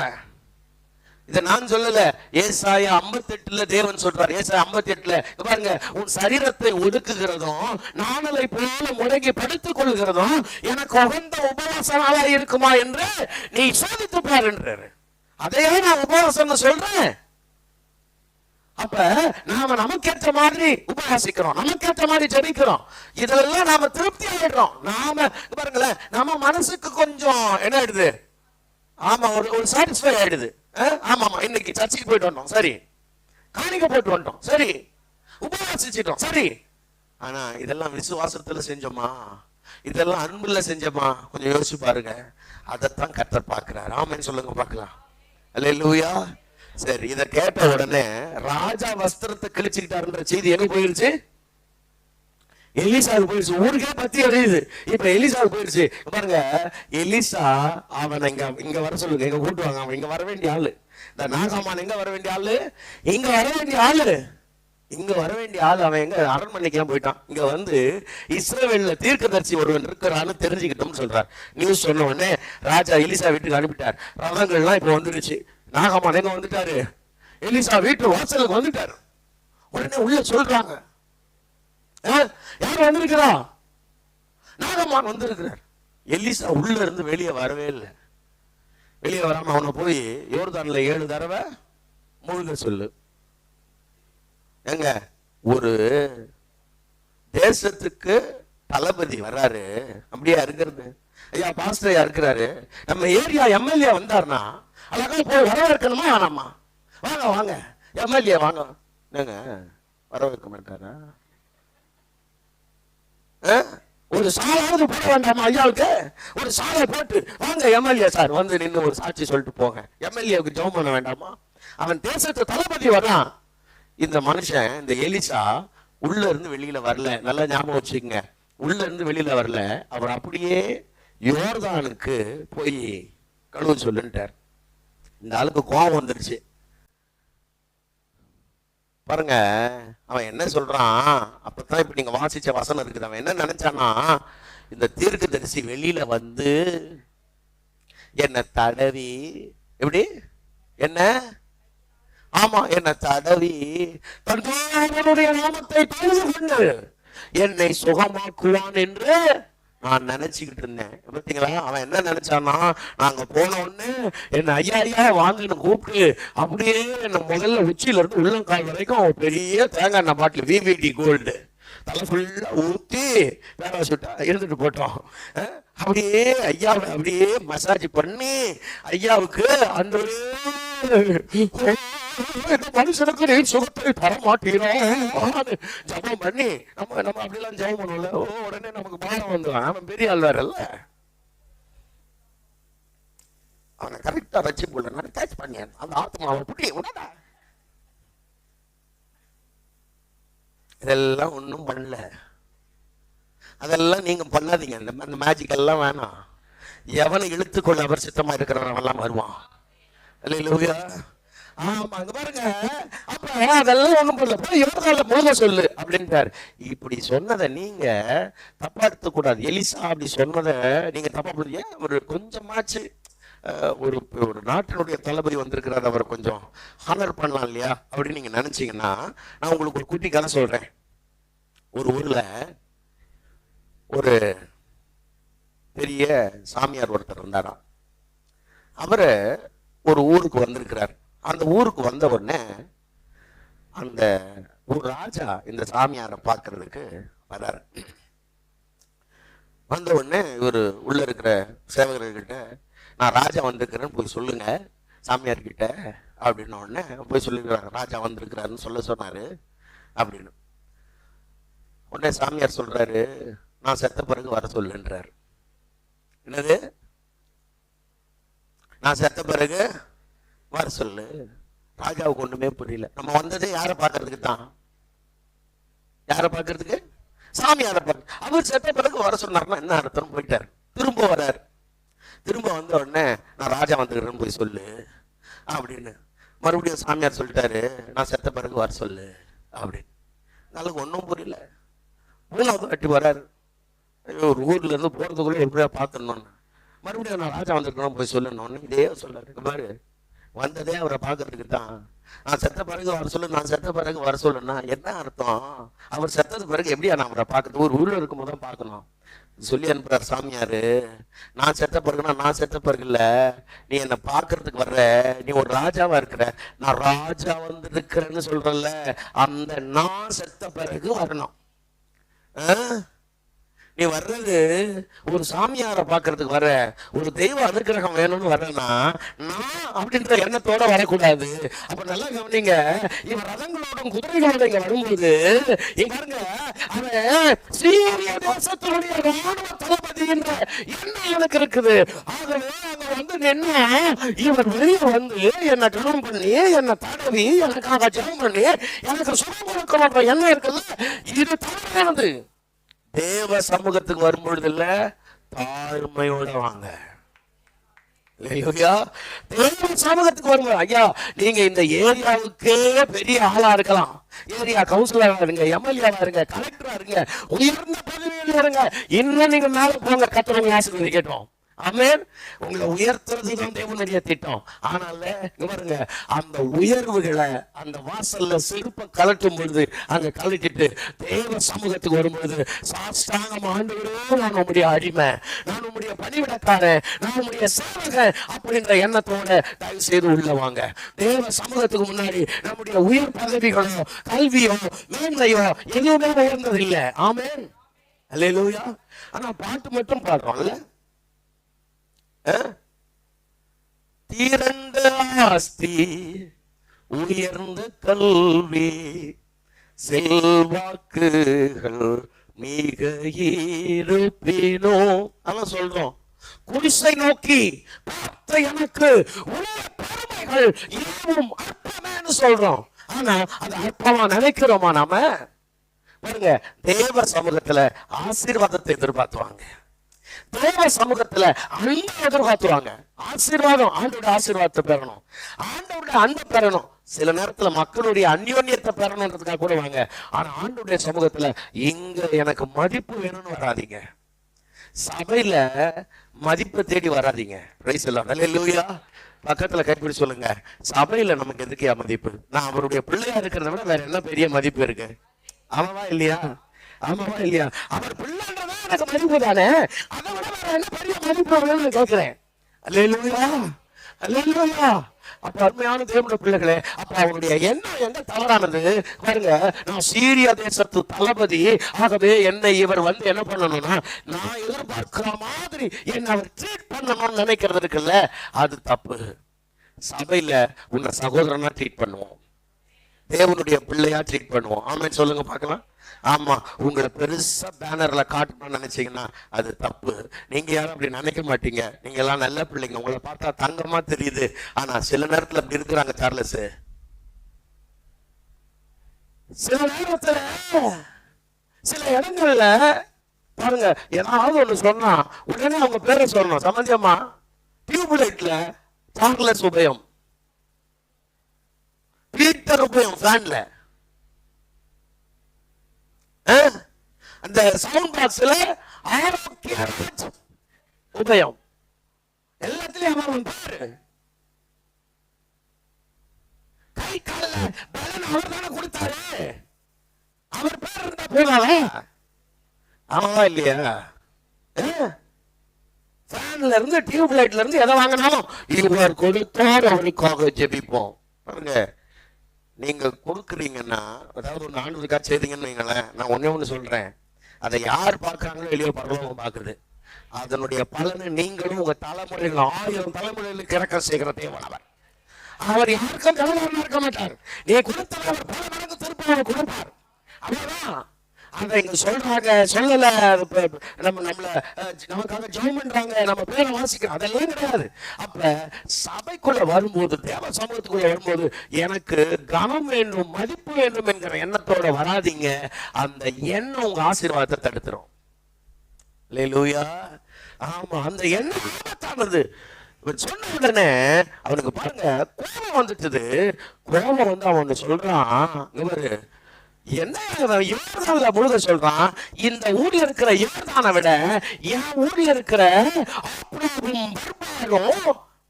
இதை நான் சொல்லல, ஏசாயா 58 தேவன் சொல்றார். ஏசாயா 58 பாருங்க, உன் சரீரத்தை ஒடுக்குகிறதும் நாணலை போல முடங்கி படுத்துக் கொள்கிறதும் எனக்கு உகந்த உபவாச நாளா இருக்குமா என்று நீ சோதித்து பார் என்றாரு. அதையே நான் உபவாசம் சொல்றேன். அப்ப நாம நமக்கேற்ற மாதிரி உபவாசிக்கிறோம், நமக்கேற்ற மாதிரி ஜெபிக்கிறோம், இதெல்லாம் நாம திருப்தி ஆயிடுறோம். நாம பாருங்களேன், நம்ம மனசுக்கு கொஞ்சம் என்ன ஆயிடுது, ஆமா ஒரு சாட்டிஸ்ஃபை ஆயிடுது. ஆமா இன்னைக்கு சர்ச்சுக்கு போயிட்டு வந்தோம், சரி, காணிக்க போயிட்டு வந்தோம், சரி, உபவாசிச்சிட்டோம், சரி. ஆனா இதெல்லாம் விசுவாசத்துல செஞ்சோமா, இதெல்லாம் அன்புல செஞ்சோமா? கொஞ்சம் யோசிச்சு பாருங்க. அதைத்தான் கர்த்தர் பார்க்கிறார். ஆமென் சொல்லுங்க பார்க்கலாம். அல்லேலூயா. சரி, இதை கேட்ட உடனே ராஜா வஸ்திரத்தை கிழிச்சுக்கிட்டாருன்ற செய்தி எங்க போயிருச்சு? எலிசாவுக்கு போயிருச்சு. ஊருக்கே பத்தி அறியுது, இப்ப எலிசாவுக்கு போயிருச்சு. பாருங்க, எலிசா அவன் இங்க வர சொல்லுங்க, இங்க கூட்டுவாங்க. அவன் இங்க வர வேண்டிய ஆளு. இந்த நாகமான் எங்க வர வேண்டிய ஆளு? இங்க வர வேண்டிய ஆளு, இங்க வர வேண்டிய ஆளு. அவன் எங்க அரண்மனைக்கெல்லாம் போயிட்டான். இங்க வந்து இஸ்ரவேல்ல தீர்க்கதரிசி ஒருவன் இருக்கிறான்னு தெரிஞ்சுக்கிட்டோம்னு சொல்றார். நியூஸ் சொன்ன உடனே ராஜா எலிசா வீட்டுக்கு அனுப்பிட்டார். ரதங்கள்லாம் இப்ப வந்துருச்சு. நாகமான் எங்க வந்துட்டாரு? எலிசா வீட்டு வாசலுக்கு வந்துட்டாரு. உடனே உள்ள சொல்றாங்க, யார் வந்திருக்கிறா? நாகமான் வந்திருக்கிறார். எலிசா உள்ள இருந்து வெளியே வரவே இல்லை. வெளியே வராம அவனை போய் யோர்தான்ல 7 தடவை மூழ்க சொல்லு. எங்க ஒரு தேசத்துக்கு தளபதி வர்றாரு, அப்படியா இருக்கிறது? ஐயா பாஸ்டரையா இருக்கிறாரு, நம்ம ஏரியா எம்எல்ஏ வந்தாருன்னா அழகா போய் வரவேற்கணுமா வேணாமா? வாங்க வாங்க எம்எல்ஏ வாங்க. என்னங்க வரவேற்க மாட்டாரா? ஒரு சாலாவது போட வேண்டாமா ஐயாவுக்கு? ஒரு சாலை போட்டு வாங்க எம்எல்ஏ சார் வந்து நின்று ஒரு சாட்சி சொல்லிட்டு போங்க. எம்எல்ஏவுக்கு ஜெபம் பண்ண வேண்டாமா? அவன் தேசத்து தளபதி வரான். இந்த மனுஷன், இந்த எலிசா உள்ள இருந்து வெளியில வரல. நல்லா ஞாபகம் வச்சுக்கங்க, உள்ள இருந்து வெளியில வரல. அவர் அப்படியே யோர்தானுக்கு போய் கழுவு சொல்லுன்ட்டார். இந்த ஆளுக்கு கோபம் வந்துருச்சு பாருங்க. அவன் என்ன சொல்றான், அப்பதான் இப்ப நீங்க வாசிச்ச வசனம் இருக்குது. அவன் என்ன நினைச்சானா, இந்த தீர்க்கதரிசி வெளியில வந்து என்ன தடவி, எப்படி என்ன, ஆமா என்ன தடவி தன்னுடைய நாமத்தை தொழுது கொண்டு என்னை சுகமாக்குவான் என்று நான் நினைச்சுக்கிட்டு இருந்தேன். பார்த்தீங்களா, அவன் என்ன நினைச்சானா, நாங்க போன உடனே என்ன ஐயா ஐயா வாங்கின்னு கூப்பிட்டு அப்படியே என்ன முதல்ல உச்சியில இருந்து உள்ளங்கால் வரைக்கும் பெரிய தேங்காய் எண்ணெய் பாட்டில் விவிடி கோல்டு தலை ஃபுல்லா ஊத்தி வேற சுட்டா இருந்துட்டு போட்டோம். அப்படியே ஐயாவை அப்படியே மசாஜ் பண்ணி ஐயாவுக்கு அந்த மனுஷனுக்கு நீ சுகத்தை தரமாட்டீரோம் ஜபம் பண்ணி நம்ம அப்படிலாம் ஜபம் பண்ணுவோம்ல. உடனே நமக்கு பாடம் வந்துடும். அவன் பெரிய ஆள்வாரல்ல, அவனை கரெக்டா வச்சு போல கேட்ச் பண்ணியான். அந்த ஆத்மாவை புட்டி உடனே இதெல்லாம் ஒன்றும் பண்ணல. அதெல்லாம் நீங்க பண்ணாதீங்க. அந்த மேஜிக் எல்லாம் வேணாம். எவனை இழுத்துக்கொள்ள அவர் சித்தமா இருக்கிறவன் எல்லாம் வருவான். அல்லேலூயா. ஆமா, அங்க பாருங்க. அப்ப அதெல்லாம் ஒண்ணும் பண்ணல, யோர்தான்ல மூழ்க சொல்லு அப்படின்ட்டார். இப்படி சொன்னதை நீங்க தப்பா எடுத்துக்க கூடாது. எலிசா அப்படி சொன்னதை நீங்க தப்பா புரிஞ்சு, ஒரு கொஞ்சமாச்சு ஒரு நாட்டினுடைய தளபதி வந்திருக்கிறார், அவரை கொஞ்சம் ஹானர் பண்ணலாம் இல்லையா அப்படின்னு நீங்க நினைச்சீங்கன்னா, நான் உங்களுக்கு ஒரு குட்டி கதை சொல்றேன். ஒரு ஊர்ல ஒரு பெரிய சாமியார் ஒருத்தர் இருந்தாராம். அவரு ஒரு ஊருக்கு வந்திருக்கிறார். அந்த ஊருக்கு வந்த உடனே அந்த ஒரு ராஜா இந்த சாமியாரை பார்க்கறதுக்கு வர்றாரு. வந்த உடனே இவர் உள்ள இருக்கிற சேவகர்கிட்ட, நான் ராஜா வந்திருக்கிறேன்னு போய் சொல்லுங்க சாமியார் கிட்ட அப்படின்ன உடனே போய் சொல்லிருக்கிறாரு. ராஜா வந்திருக்கிறாருன்னு சொல்ல சொன்னாரு அப்படின்னு. உடனே சாமியார் சொல்றாரு, நான் செத்த பிறகு வர சொல்லுன்றாரு. என்னது, நான் செத்த பிறகு வர சொல்லு? ராஜாவுக்கு ஒண்ணுமே புரியல. நம்ம வந்ததே யாரை பார்க்கறதுக்கு தான்? யாரை பார்க்கறதுக்கு? சாமியாரை பார்க்க. அவர் செத்த பிறகு வர சொன்னார்னா என்ன அர்த்தம்? போயிட்டாரு. திரும்ப வர்றாரு. திரும்ப வந்த உடனே நான் ராஜா வந்துக்கிறேன்னு போய் சொல்லு அப்படின்னு. மறுபடியும் சாமியார் சொல்லிட்டாரு, நான் செத்த பிறகு வர சொல்லு அப்படின்னு. நாளுக்கு ஒன்றும் புரியல. 3வது வாட்டி வர்றாரு. ஒரு ஊர்ல இருந்து போறதுக்குள்ள எப்படியா பார்த்துடணும்னு. மறுபடியும் நான் ராஜா வந்திருக்கணும் போய் சொல்லணும்னு இதே சொல்லாரு. பாரு, வந்ததே அவரை பார்க்கறதுக்கு தான். நான் செத்த பிறகு வர சொல்லு, நான் செத்த பிறகு வர சொல்லுன்னா என்ன அர்த்தம்? அவர் செத்தது பிறகு எப்படியா நான் அவரை பார்க்கறது? ஒரு ஊர்ல இருக்கும் போது தான் பார்க்கணும் சொல்லி அனுப்புறாரு சாமியாரு. நான் செத்த பிறகுனா நான் செத்த பிறகு இல்ல, நீ என்ன பார்க்கறதுக்கு வர்ற, நீ ஒரு ராஜாவா இருக்கிற, நான் ராஜா வந்து இருக்கிறேன்னு சொல்றல, அந்த நான் செத்த பிறகு வரணும். நீ வர்றது ஒரு சாமியாரை பார்க்கறதுக்கு வர, ஒரு தெய்வ அனுக்கிரகம் வேணும்னு வர்றேன்னா நான் அப்படின்ற எண்ணத்தோட வரக்கூடாது. அப்ப நல்லா கவனிங்க, இவன் ரதங்களோடும் குதிரைகளோட இங்க வரும்போது இங்க பாருங்க, அவன் சீரிய தேசத்தினுடைய ராணுவ தளபதி என்ற எண்ணம் எனக்கு இருக்குது. ஆகவே அங்க வந்து நின்று இவன் வெளியே வந்து என்னை கனம் பண்ணி, என்னை தடவி, எனக்காக ஜெபம் பண்ணி, எனக்கு சுகம் கொடுக்கணும் எண்ணம் இருக்குது. இது தவறானது. தேவ சமூகத்துக்கு வரும்பொழுது இல்ல, தாழ்மையோட வாங்க. தேவ சமூகத்துக்கு வரும்போது, ஐயா நீங்க இந்த ஏரியாவுக்கே பெரிய ஆளா இருக்கலாம், ஏரியா கவுன்சிலரா இருங்க, எம்எல்ஏவா இருங்க, கலெக்டரா இருங்க, உயர்ந்த பதவியில் இருங்க, இன்னும் நீங்க மேல போங்க, கர்த்தர் ஆசீர்வதிக்கட்டும். ஆமென். உங்களை உயர்த்துறதுதான் தேவனுடைய திட்டம். ஆனால பாருங்க, அந்த உயர்வுகளை அந்த வாசல்ல செருப்பை கலட்டும் பொழுது அங்க கலட்டிட்டு தேவ சமூகத்துக்கு வரும்பொழுது சாஷ்டாங்கம், ஆண்டவரே நான் உம்முடைய அடிமை, நான் உம்முடைய பணிவிடக்காரன், நான் உம்முடைய சேவகன் அப்படின்ற எண்ணத்தோட தயவு செய்து உள்ளவாங்க. தேவ சமூகத்துக்கு முன்னாடி நம்முடைய உயர் பதவிகளோ கல்வியோ மேன்மையோ எதுவுமே உயர்ந்தது இல்லை. ஆமென், அல்லேலூயா. ஆனா பாட்டு மட்டும் பாடுறோம்ல, திரண்ட ஆஸ்தி, உயர்ந்த கல்வி, செல்வாக்குகள் மிக இருப்பினோ அதான் சொல்றோம். குடிசை நோக்கி பார்த்த எனக்கு உலக பெருமைகள் யாவும் அற்பமேன்னு சொல்றோம். ஆனா அது அற்பமா நினைக்கிறோமா நாம? பாருங்க, தேவ சமூகத்துல ஆசீர்வாதத்தை எதிர்பார்த்துவாங்க, தேவ சமூகத்துல அன்பை எதிர்பார்த்துவாங்க. ஆசீர்வாதம், ஆண்டோட ஆசீர்வாதத்தை பெறணும், ஆண்டோட அன்பை பெறணும். சில நேரத்துல மக்களுடைய அந்யோன்யத்தை பெறணுன்றதுக்காக கூட வாங்க. ஆனா ஆண்டோடைய சமூகத்துல இங்க எனக்கு மதிப்பு வேணும்னு வராதீங்க. சபையில மதிப்பை தேடி வராதீங்க. பிரைஸ் எல்லாம் அல்லேலூயா. பக்கத்துல கைப்பிடி சொல்லுங்க, சபையில நமக்கு எதுக்கு மதிப்பு? நான் அவருடைய பிள்ளையா இருக்கிறத விட வேற என்ன பெரிய மதிப்பு இருக்கு? ஆமாவா இல்லையா? ஆமாவா இல்லையா? அவர் பிள்ளைன்றதா எனக்கு மதிப்பு தானே, அதை விட வேற என்ன பெரிய மதிப்பு வேணும்னு கேட்கிறேன். அல்லேலூயா, அல்லேலூயா. அப்ப அருமையான தேவனுடைய பிள்ளைகளே, அப்ப அவருடைய எண்ணம் எங்க தவறானது பாருங்க. நான் சீரிய தேசத்து தளபதி, ஆகவே என்னை இவர் வந்து என்ன பண்ணணும்னா நான் எதிர்பார்க்கிற மாதிரி என்ன அவர் ட்ரீட் பண்ணணும்னு நினைக்கிறது இருக்குல்ல, அது தப்பு. சபையில உன்னை சகோதரனா ட்ரீட் பண்ணுவோம், தேவனுடைய பிள்ளையா ட்ரீட் பண்ணுவோம். ஆமென் சொல்லுங்க பார்க்கலாம். ஆமா, உங்களை பெருசா பேனர்ல காட்டணும்னு நினைச்சீங்கன்னா அது தப்பு. நீங்க யாரும் அப்படி நினைக்க மாட்டீங்க. நீங்க எல்லாம் நல்ல பிள்ளைங்க, உங்களை பார்த்தா தங்கமா தெரியுது. ஆனா சில நேரத்துல அப்படி இருக்கிறாங்க சார்லஸ். சில நேரத்துல சில இடங்கள்ல பாருங்க, ஏதாவது ஒண்ணு சொன்னா உடனே அவங்க பேரை சொல்லணும். சம்பந்தமா டியூப் லைட்ல சார்லஸ் உபயம், பீட்டர் உபயம் ஃபேன்ல, அந்த சவுண்ட் பாக்ஸ்ல ஆரோக்கிய உபயம், எல்லாத்துலயும் அவன் பாரு. கை கால பலன் அவர் தானே கொடுத்தாரு, அவர் பேர் இருந்தா போதாதா? ஆமா இல்லையா? ஃபேன்ல இருந்து டியூப் லைட்ல இருந்து எதை வாங்கினாலும் இவர் கொடுத்தார், அவருக்காக ஜெபிப்போம். பாருங்க, நீங்க கொடுக்குறீங்கன்னா, அதாவது ஒன்று ஆண்டவருக்காக செய்தீங்கன்னு வைங்களேன், நான் ஒண்ணு சொல்றேன், அதை யார் பார்க்கறாங்களோ இல்லையோ பரலோகம் பார்க்குது. அதனுடைய பலனை நீங்களும் உங்க தலைமுறைகள் 1000 தலைமுறைகளுக்கு இறக்க செய்கிற தேவனவர். அவர் யாருக்கும் தலைவராக இருக்க மாட்டார். நீ கொடுத்தவர் அவர் பல மடங்கு திருப்பி கொடுப்பார். அவ்வளவுதான். அதை இங்க சொல்றாங்க, சொல்லல, நமக்காக ஜெபம் பண்றாங்க, நம்ம பேரை வாசிக்கிறோம், அதெல்லாம் கிடையாது. அப்ப சபைக்குள்ள வரும்போது, தேவ சமூகத்துக்குள்ள வரும்போது எனக்கு கனம் வேண்டும், மதிப்பு வேண்டும் என்கிற எண்ணத்தோட வராதிங்க. அந்த எண்ணம் உங்க ஆசீர்வாதத்தை தடுத்துரும். அல்லேலூயா. ஆமா, அந்த எண்ணம் ஆபத்தானது. சொன்ன உடனே அவனுக்கு பாருங்க கோபம் வந்துட்டுது. கோபம் வந்து அவன் சொல்றான், இவரு என்ன யோர்தான்ல முழுக சொல்றான், இந்த ஊர்ல இருக்கிற யோர்தானை விட என் ஊர்ல இருக்கிற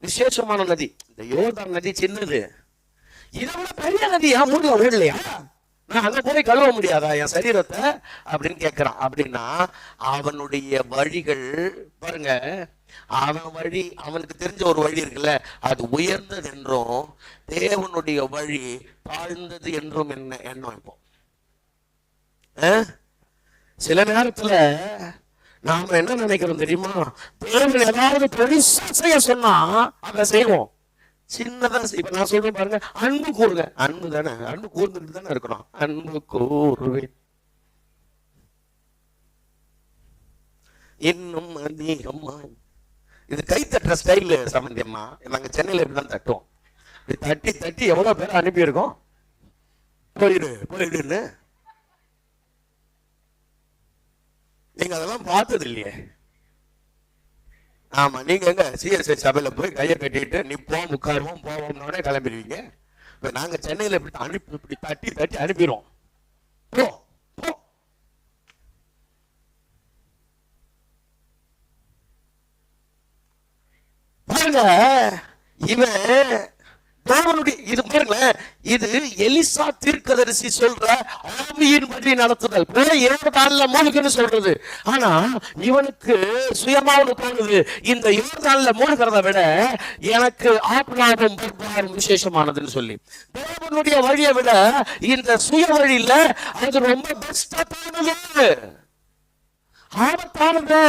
விசேஷமான நதி. இந்த யோர்தான் நதி சின்னது, இதை விட பெரிய நதி என் ஊர்ல ஓடலையா? நான் அங்க போய் கழுவ முடியாதா என் சரீரத்தை அப்படின்னு கேட்கிறான். அப்படின்னா அவனுடைய வழிகள் பாருங்க, அவன் வழி, அவனுக்கு தெரிஞ்ச ஒரு வழி இருக்குல்ல, அது உயர்ந்தது என்றும் தேவனுடைய வழி தாழ்ந்தது என்றும் என்ன எண்ணம். இப்போ சில நேரத்துல நாம என்ன நினைக்கிறோம் தெரியுமா? தேவன் ஏதாவது பெருசா செய்ய சொன்னா அதை செய்வோம், சின்னதா இப்ப நான் சொல்றேன் பாருங்க, அன்பு கூறுங்க. அன்பு தானே, அன்பு கூர்ந்துட்டு தானே இருக்கணும். அன்பு கூறுவேன் இன்னும் அதிகமா. இது கை தட்டுற ஸ்டைல் சம்பந்தியம்மா. நாங்க சென்னையில இப்படிதான் தட்டுவோம். தட்டி தட்டி எவ்வளவு பேர் அனுப்பியிருக்கோம், போயிடு போயிடுன்னு. நீங்க அதெல்லாம் பார்த்தது இல்லையே. ஆமா, நீங்க எங்க சிஎஸ்ஐ சபையில போய் கையை கட்டிட்டு நிப்போம், உட்காருவோம், போவோம்னோட கிளம்பிடுவீங்க. இப்ப நாங்க சென்னையில இப்படி அனுப்பி இப்படி தட்டி தட்டி அனுப்பிடுவோம். போ போ. பாருங்க, இவன் தேவனுடைய இது பாருங்களேன், இது எலிசா தீர்க்கதரிசி சொல்ற ஆவியின் படி நடத்துதல் போல 7 நாள்ல மூழ்குன்னு சொல்றது. ஆனா இவனுக்கு சுயமா தோணுது, இந்த 7 நாள்ல மூழ்கிறத விட எனக்கு ஆத்மாவும் பர்பாரும் விசேஷமானதுன்னு சொல்லி தேவனுடைய வழியை விட இந்த சுய வழியில அது ரொம்ப பெஸ்டா தோணுது, ஆபத்தானது.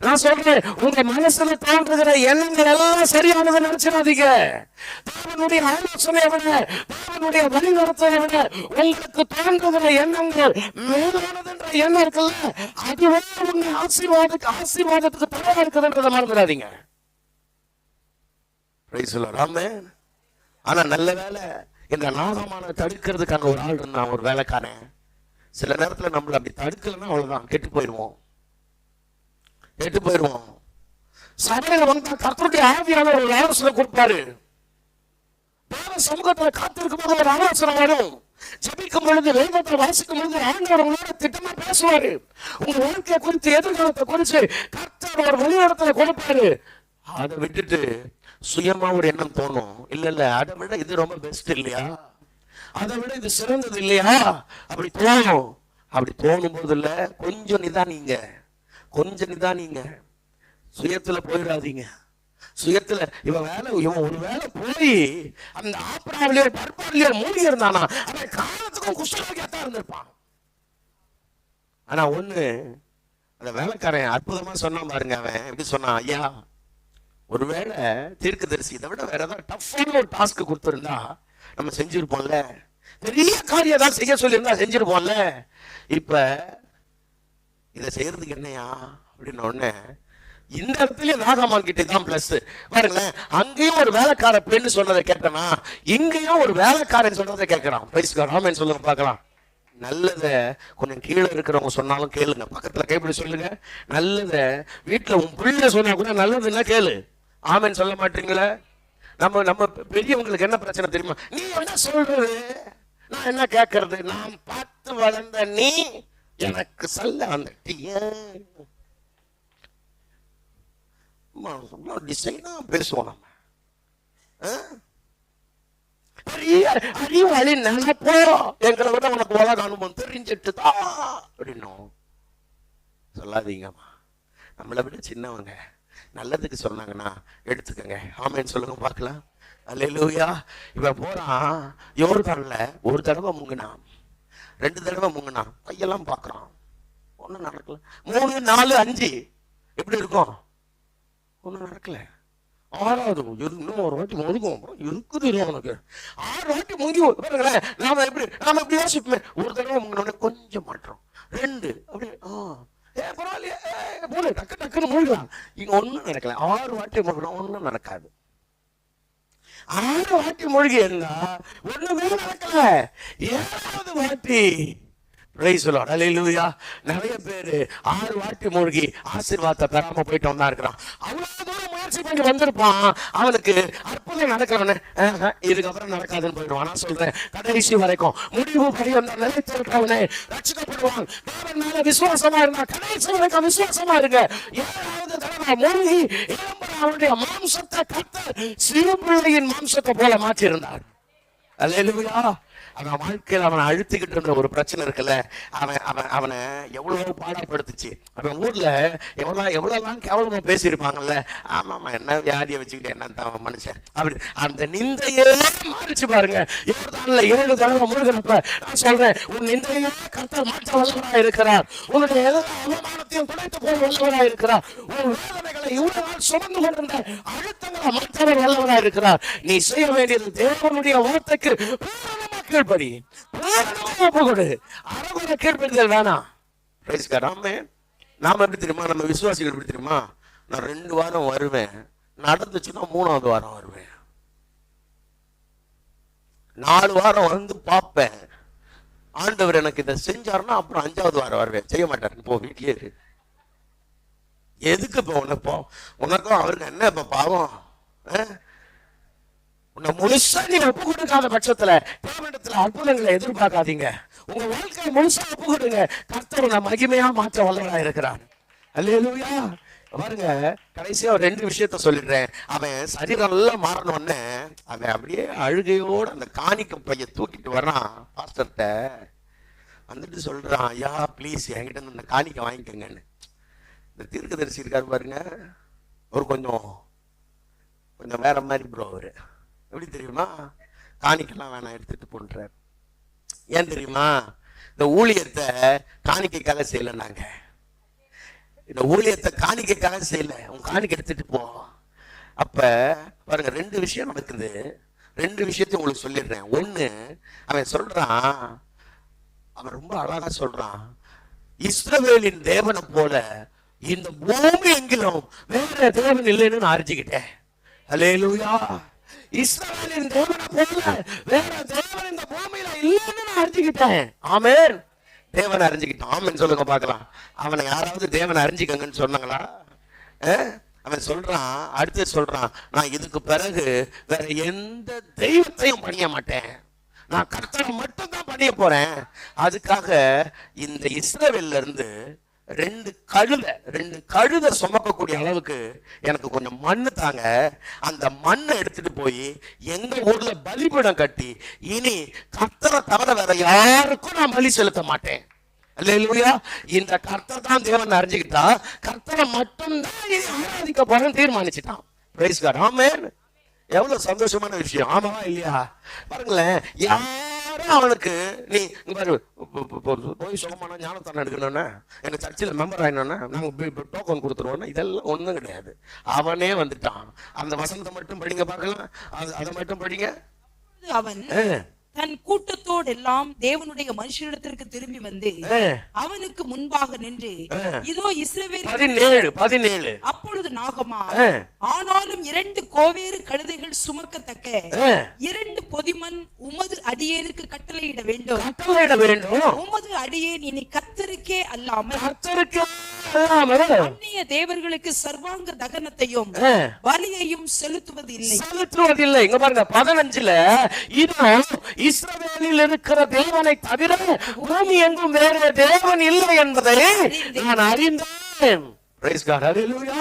நான் சொல்றேன், உங்க மனசுல தோன்றுகிற எண்ணங்கள் எல்லாம் சரியானது நினைச்சிடாதீங்க. தேவனுடைய ஆலோசனையை விட, தேவனுடைய வழிநடத்தலை விட உங்களுக்கு தோன்றுகிற எண்ணங்கள் மேலானது என்ற எண்ணம் இருக்குல்ல, அதுவே உங்க ஆசீர்வாதத்துக்கு தடையா இருக்குதுன்றதை மறந்துடாதீங்க. ஆனா நல்ல வேலை, இந்த நாகமான தடுக்கிறதுக்கான ஒரு ஆள் இருந்தான், ஒரு வேலைக்காரன். சில நேரத்துல நம்மள அப்படி தடுக்கலன்னா அவ்வளவுதான், கெட்டு போயிடுவோம். சபையில வந்தா கர்த்தருடைய ஆவியானவர் ஒரு ஆலோசனை கொடுப்பாரு. தேவ சமூகத்துல காத்திருக்கும் போது ஒரு ஆலோசனை வரும். ஜெபிக்கும் பொழுது, வேதத்தை வாசிக்கும் பொழுது ஆண்டவர் உங்களோட திட்டமா பேசுவாரு. உங்க வாழ்க்கையை குறித்து, எதிர்காலத்தை குறித்து கர்த்தர் ஒரு வழிநடத்தலை கொடுப்பாரு. அதை விட்டுட்டு சுயமா ஒரு எண்ணம் தோணும், இல்ல அதை விட இது ரொம்ப பெஸ்ட் இல்லையா, அதை விட இது சிறந்தது இல்லையா, அப்படி தோணும். அப்படி தோணும் போது இல்ல, கொஞ்சம் நிதானிங்க, சுயத்துல போயிடாதீங்க. சுயத்துல இவன் ஒரு வேலை போய் அந்த ஆப்ராவிலேயே பர்பாவிலேயே மூழ்கி இருந்தானா, அவன் காலத்துக்கும் குஷ்டரோகியாத்தான் இருந்திருப்பான். ஆனா ஒண்ணு, அந்த வேலைக்காரன் அற்புதமா சொன்னான் பாருங்க. அவன் எப்படி சொன்னான், ஐயா ஒருவேளை தீர்க்கதரிசி இதை விட வேற ஏதாவது டஃப்பான ஒரு டாஸ்க் கொடுத்திருந்தா நம்ம செஞ்சிருப்போம்ல, பெரிய காரியம் ஏதாவது செய்ய சொல்லியிருந்தா செஞ்சிருப்போம்ல, இப்ப இதை செய்யறதுக்கு என்னையா அப்படின்னு உடனே இந்த இடத்துல நாகமான் கிட்ட தான் பிளஸ். பாருங்களேன், அங்கேயும் ஒரு வேலைக்கார பெண்ணு சொன்னதை கேட்டனா, இங்கேயும் ஒரு வேலைக்காரன் சொன்னதை கேட்கிறான். ராமன் சொல்லுங்க பார்க்கலாம். நல்லத கொஞ்சம் கீழே இருக்கிறவங்க சொன்னாலும் கேளுங்க, பக்கத்துல கைப்பிடி சொல்லுங்க. நல்லத வீட்டுல உன் பிள்ளை சொன்னா கூட நல்லதுன்னா கேளு. ஆமேன் சொல்ல மாட்டீங்களா? நம்ம பெரியவங்களுக்கு என்ன பிரச்சனை தெரியுமா, நீ என்ன சொல்றது, நான் என்ன கேட்கறது, நான் பார்த்து வளர்ந்த நீ எனக்கு சொல்ல அந்த டிசைனா பேசுவோம். நம்ம பெரிய அறிவாளி நினைப்போ, எங்களை விட உனக்கு உலக அனுபவம் தெரிஞ்சிட்டுதான் அப்படின்னும் சொல்லாதீங்கம்மா. நம்மளை விட சின்னவங்க நல்லதுக்கு சொன்னாங்கன்னா எடுத்துக்கங்க. ஆமேன்னு சொல்லுங்க பார்க்கலாம். அல்லேலூயா. இவன் போறான் யோர்தான்ல, ஒரு தடவை முங்கினான், 2 தடவை முங்கினான், கையெல்லாம் பார்க்கறான், ஒன்னும் நடக்கல. 3, 4, 5 எப்படி இருக்கும், ஒன்னும் நடக்கல. 6வது இன்னும் ஒரு வாட்டி முழுகும் இருக்குது அவனுக்கு. 6 வாட்டி முங்கி பாருங்களேன். நாம எப்படி யோசிப்போமே, ஒரு தடவை முங்கினோட கொஞ்சம் மாற்றோம், 2 அப்படி பரவாயில்லையே போல டக்கு டக்குன்னு முழுகலாம். இங்க ஒன்னும் நடக்கல. 6 வாட்டி முழுகணும், ஒன்னும் நடக்காது. 6 வாட்டி மூழ்கி இருந்தா ஒண்ணுமே நடக்கல. 7வது வாட்டி நிறைய பேரு 6 வாட்டி மூழ்கி ஆசீர்வாதத்தை பெறாம போயிட்டு வந்தா இருக்கிறான். அவ்வளவு தூரம் முயற்சி பண்ணி வந்திருப்பான், அவனுக்கு அற்புதம் நடக்கிறவன இதுக்கப்புறம் நடக்காதுன்னு போயிடுவான். நான் சொல்றேன், கடைசி வரைக்கும் முடிவு பரியந்த நிலைத்திருக்கிறவனே ரட்சிக்கப்படுவான். தேவன் மேல விசுவாசமா இருந்தா கடைசி வரைக்கும் விசுவாசமா இருங்க. 7வது தடவை மூழ்கி அவனுடைய மாம்சத்தை கர்த்தர் சிறு பிள்ளையின் மாம்சத்தை போல மாற்றி இருந்தார். அல்லேலூயா. அவன் வாழ்க்கையில் அவனை அழுத்திக்கிட்டு இருந்த ஒரு பிரச்சனை இருக்குல்ல, அவனை எவ்வளவு பாடப்படுத்துச்சு. அவன் ஊர்ல எவ்வளவுலாம் கேவலமா பேசியிருப்பாங்கல்ல. ஆமாமா, என்ன வியாதியை வச்சுக்கிட்டு என்ன மனுஷன் அப்படி அந்த நிந்தையே மாறிச்சு பாருங்க. 7 தடவை முழுகிறப்ப நான் சொல்றேன், உன் நிந்தையே கர்த்தர் மாற்ற வல்லவராக இருக்கிறார். உன்னுடைய எல்லா அவமானத்தையும் குறைத்து போய் வல்லவராக இருக்கிறார். உன் வேதனைகளை இவ்வளவு நாள் சுமந்து கொண்டிருந்த அழுத்தங்களை மாற்றவர் வல்லவராக இருக்கிறார். நீ செய்ய வேண்டியது தேவனுடைய வார்த்தைக்கு கீழ்படி, அறகுறை கீழ்படிதல் வேணாம். நாம எப்படி தெரியுமா, நம்ம விசுவாசிகள் எப்படி தெரியுமா, நான் 2 வாரம் வருவேன், நடந்துச்சுன்னா 3வது வாரம் வருவேன், 4 வாரம் வந்து பார்ப்பேன், ஆண்டவர் எனக்கு இதை செஞ்சாருன்னா அப்புறம் 5வது வாரம் வருவேன். செய்ய மாட்டாரு, போ வீட்லயே இரு. எதுக்கு இப்போ உனக்கும் அவருக்கு என்ன இப்ப பாவம்? உன்னை முழுசா நீ ஒப்பு கொடுக்காத பட்சத்துல தேவனிடத்துல அற்புதங்களை எதிர்பார்க்காதீங்க. உங்க வாழ்க்கையை முழுசா ஒப்பு கொடுங்க, கர்த்தர் உன்னை மகிமையா மாற்ற வல்லவராக இருக்கிறார். அல்லேலூயா. பாருங்க, கடைசியா ஒரு 2 விஷயத்த சொல்லிடுறேன். அவன் சரீரம் எல்லாம் மாறணும்னு அவன் அப்படியே அழுகையோட அந்த காணிக்க பைய தூக்கிட்டு வர்றான் பாஸ்டர்கிட்ட. வந்துட்டு சொல்றான், ஐயா ப்ளீஸ் என்கிட்ட இந்த காணிக்க வாங்கிக்கோங்கன்னு. இந்த தீர்க்கதரிசி இருக்காரு பாருங்க, அவர் கொஞ்சம் வேற மாதிரி ப்ரோ. அவரு எப்படி தெரியுமா, காணிக்கெல்லாம் வேணாம் எடுத்துட்டு போன்றார். ஏன் தெரியுமா, இந்த ஊழியத்தை காணிக்கைக்காக செய்யல. நாங்க இந்த ஊழியத்தை காணிக்கைக்காக செய்யல, உன் காணிக்கை எடுத்துட்டு போ. அப்ப பாருங்க, 2 விஷயம் நடக்குது. 2 விஷயத்தையும் உங்களுக்கு சொல்லிடுறேன். ஒண்ணு, அவன் சொல்றான், அவன் ரொம்ப அழகா சொல்றான், இஸ்ரவேலின் தேவனை போல இந்த பூமி எங்கிலும் வேற தேவன் இல்லைன்னு நான் அறிஞ்சுக்கிட்டேன். அல்லேலூயா. இஸ்ரவேலின் தேவனை போல வேற தேவன் இந்த பூமியில இல்லைன்னு நான் அறிஞ்சுக்கிட்டேன். ஆமென். தேவனை அறிஞ்சுக்கிட்டான். ஆமென் சொல்லுங்க பார்க்கலாம். அவனை யாராவது தேவனை அறிஞ்சிக்கங்கன்னு சொன்னாங்களா? அவன் சொல்றான், அடுத்து சொல்றான், நான் இதுக்கு பிறகு வேற எந்த தெய்வத்தையும் பணிய மாட்டேன், நான் கர்த்தரை மட்டும் தான் பணிய போறேன். அதுக்காக இந்த இஸ்ரவேல்ல இருந்து 2 கழுதை சுமக்கக்கூடிய அளவுக்கு எனக்கு கொஞ்சம் மண்ணு தாங்க. அந்த மண்ணை எடுத்துட்டு போய் எங்க ஊர்ல பலிபீடம் கட்டி இனி கர்த்தரை தவிர வேற யாருக்கும் நான் பலி செலுத்த மாட்டேன். அல்லேலூயா. இந்த கர்த்தர் தான் தேவன் அறிஞ்சுக்கிட்டா, கர்த்தரை மட்டும்தான் ஆராதிக்க போறேன்னு தீர்மானிச்சுட்டான். Price god. ஆமென். எவ்வளவு சந்தோஷமான விஷயம். ஆமாவா இல்லையா? பாருங்களேன், யாரும் அவனுக்கு நீ பாரு போய் சுகமான ஞானத்தான எடுக்கணும்னா, எனக்கு சர்ச்சில் மெம்பர் ஆயினோன்னா நாங்க டோக்கன் கொடுத்துருவோம்னா, இதெல்லாம் ஒண்ணும் கிடையாது. அவனே வந்துட்டான். அந்த வசனத்தை மட்டும் படிங்க பார்க்கலாம், அதை மட்டும் படிங்க. அவன் தன் கூட்டத்தோடு எல்லாம் தேவனுடைய மனுஷனிடத்திற்கு திரும்பி வந்து அவனுக்கு முன்பாக நின்று, இதோ இஸ்ரவேல் 17 அப்பொழுது நாகமா, ஆனாலும் 2 கோவேறு கழுதைகள் சுமக்கத்தக்க 2 பொதிமண் உமது அடியேனுக்கு கட்டளையிட வேண்டும். உமது அடியேன் இனி கர்த்தருக்கே அல்லாமல் அந்நிய தேவர்களுக்கு சர்வாங்க தகனத்தையும் பலியையும் செலுத்துவதில்லை. இங்க பாருங்க 15ல, இதோ இஸ்ரவேலில் இருக்கிற தேவனை தவிர பூமி எங்கும் வேற தேவன் இல்லை என்பதை நான் அறிந்தேன். Praise god. ஹல்லேலூயா.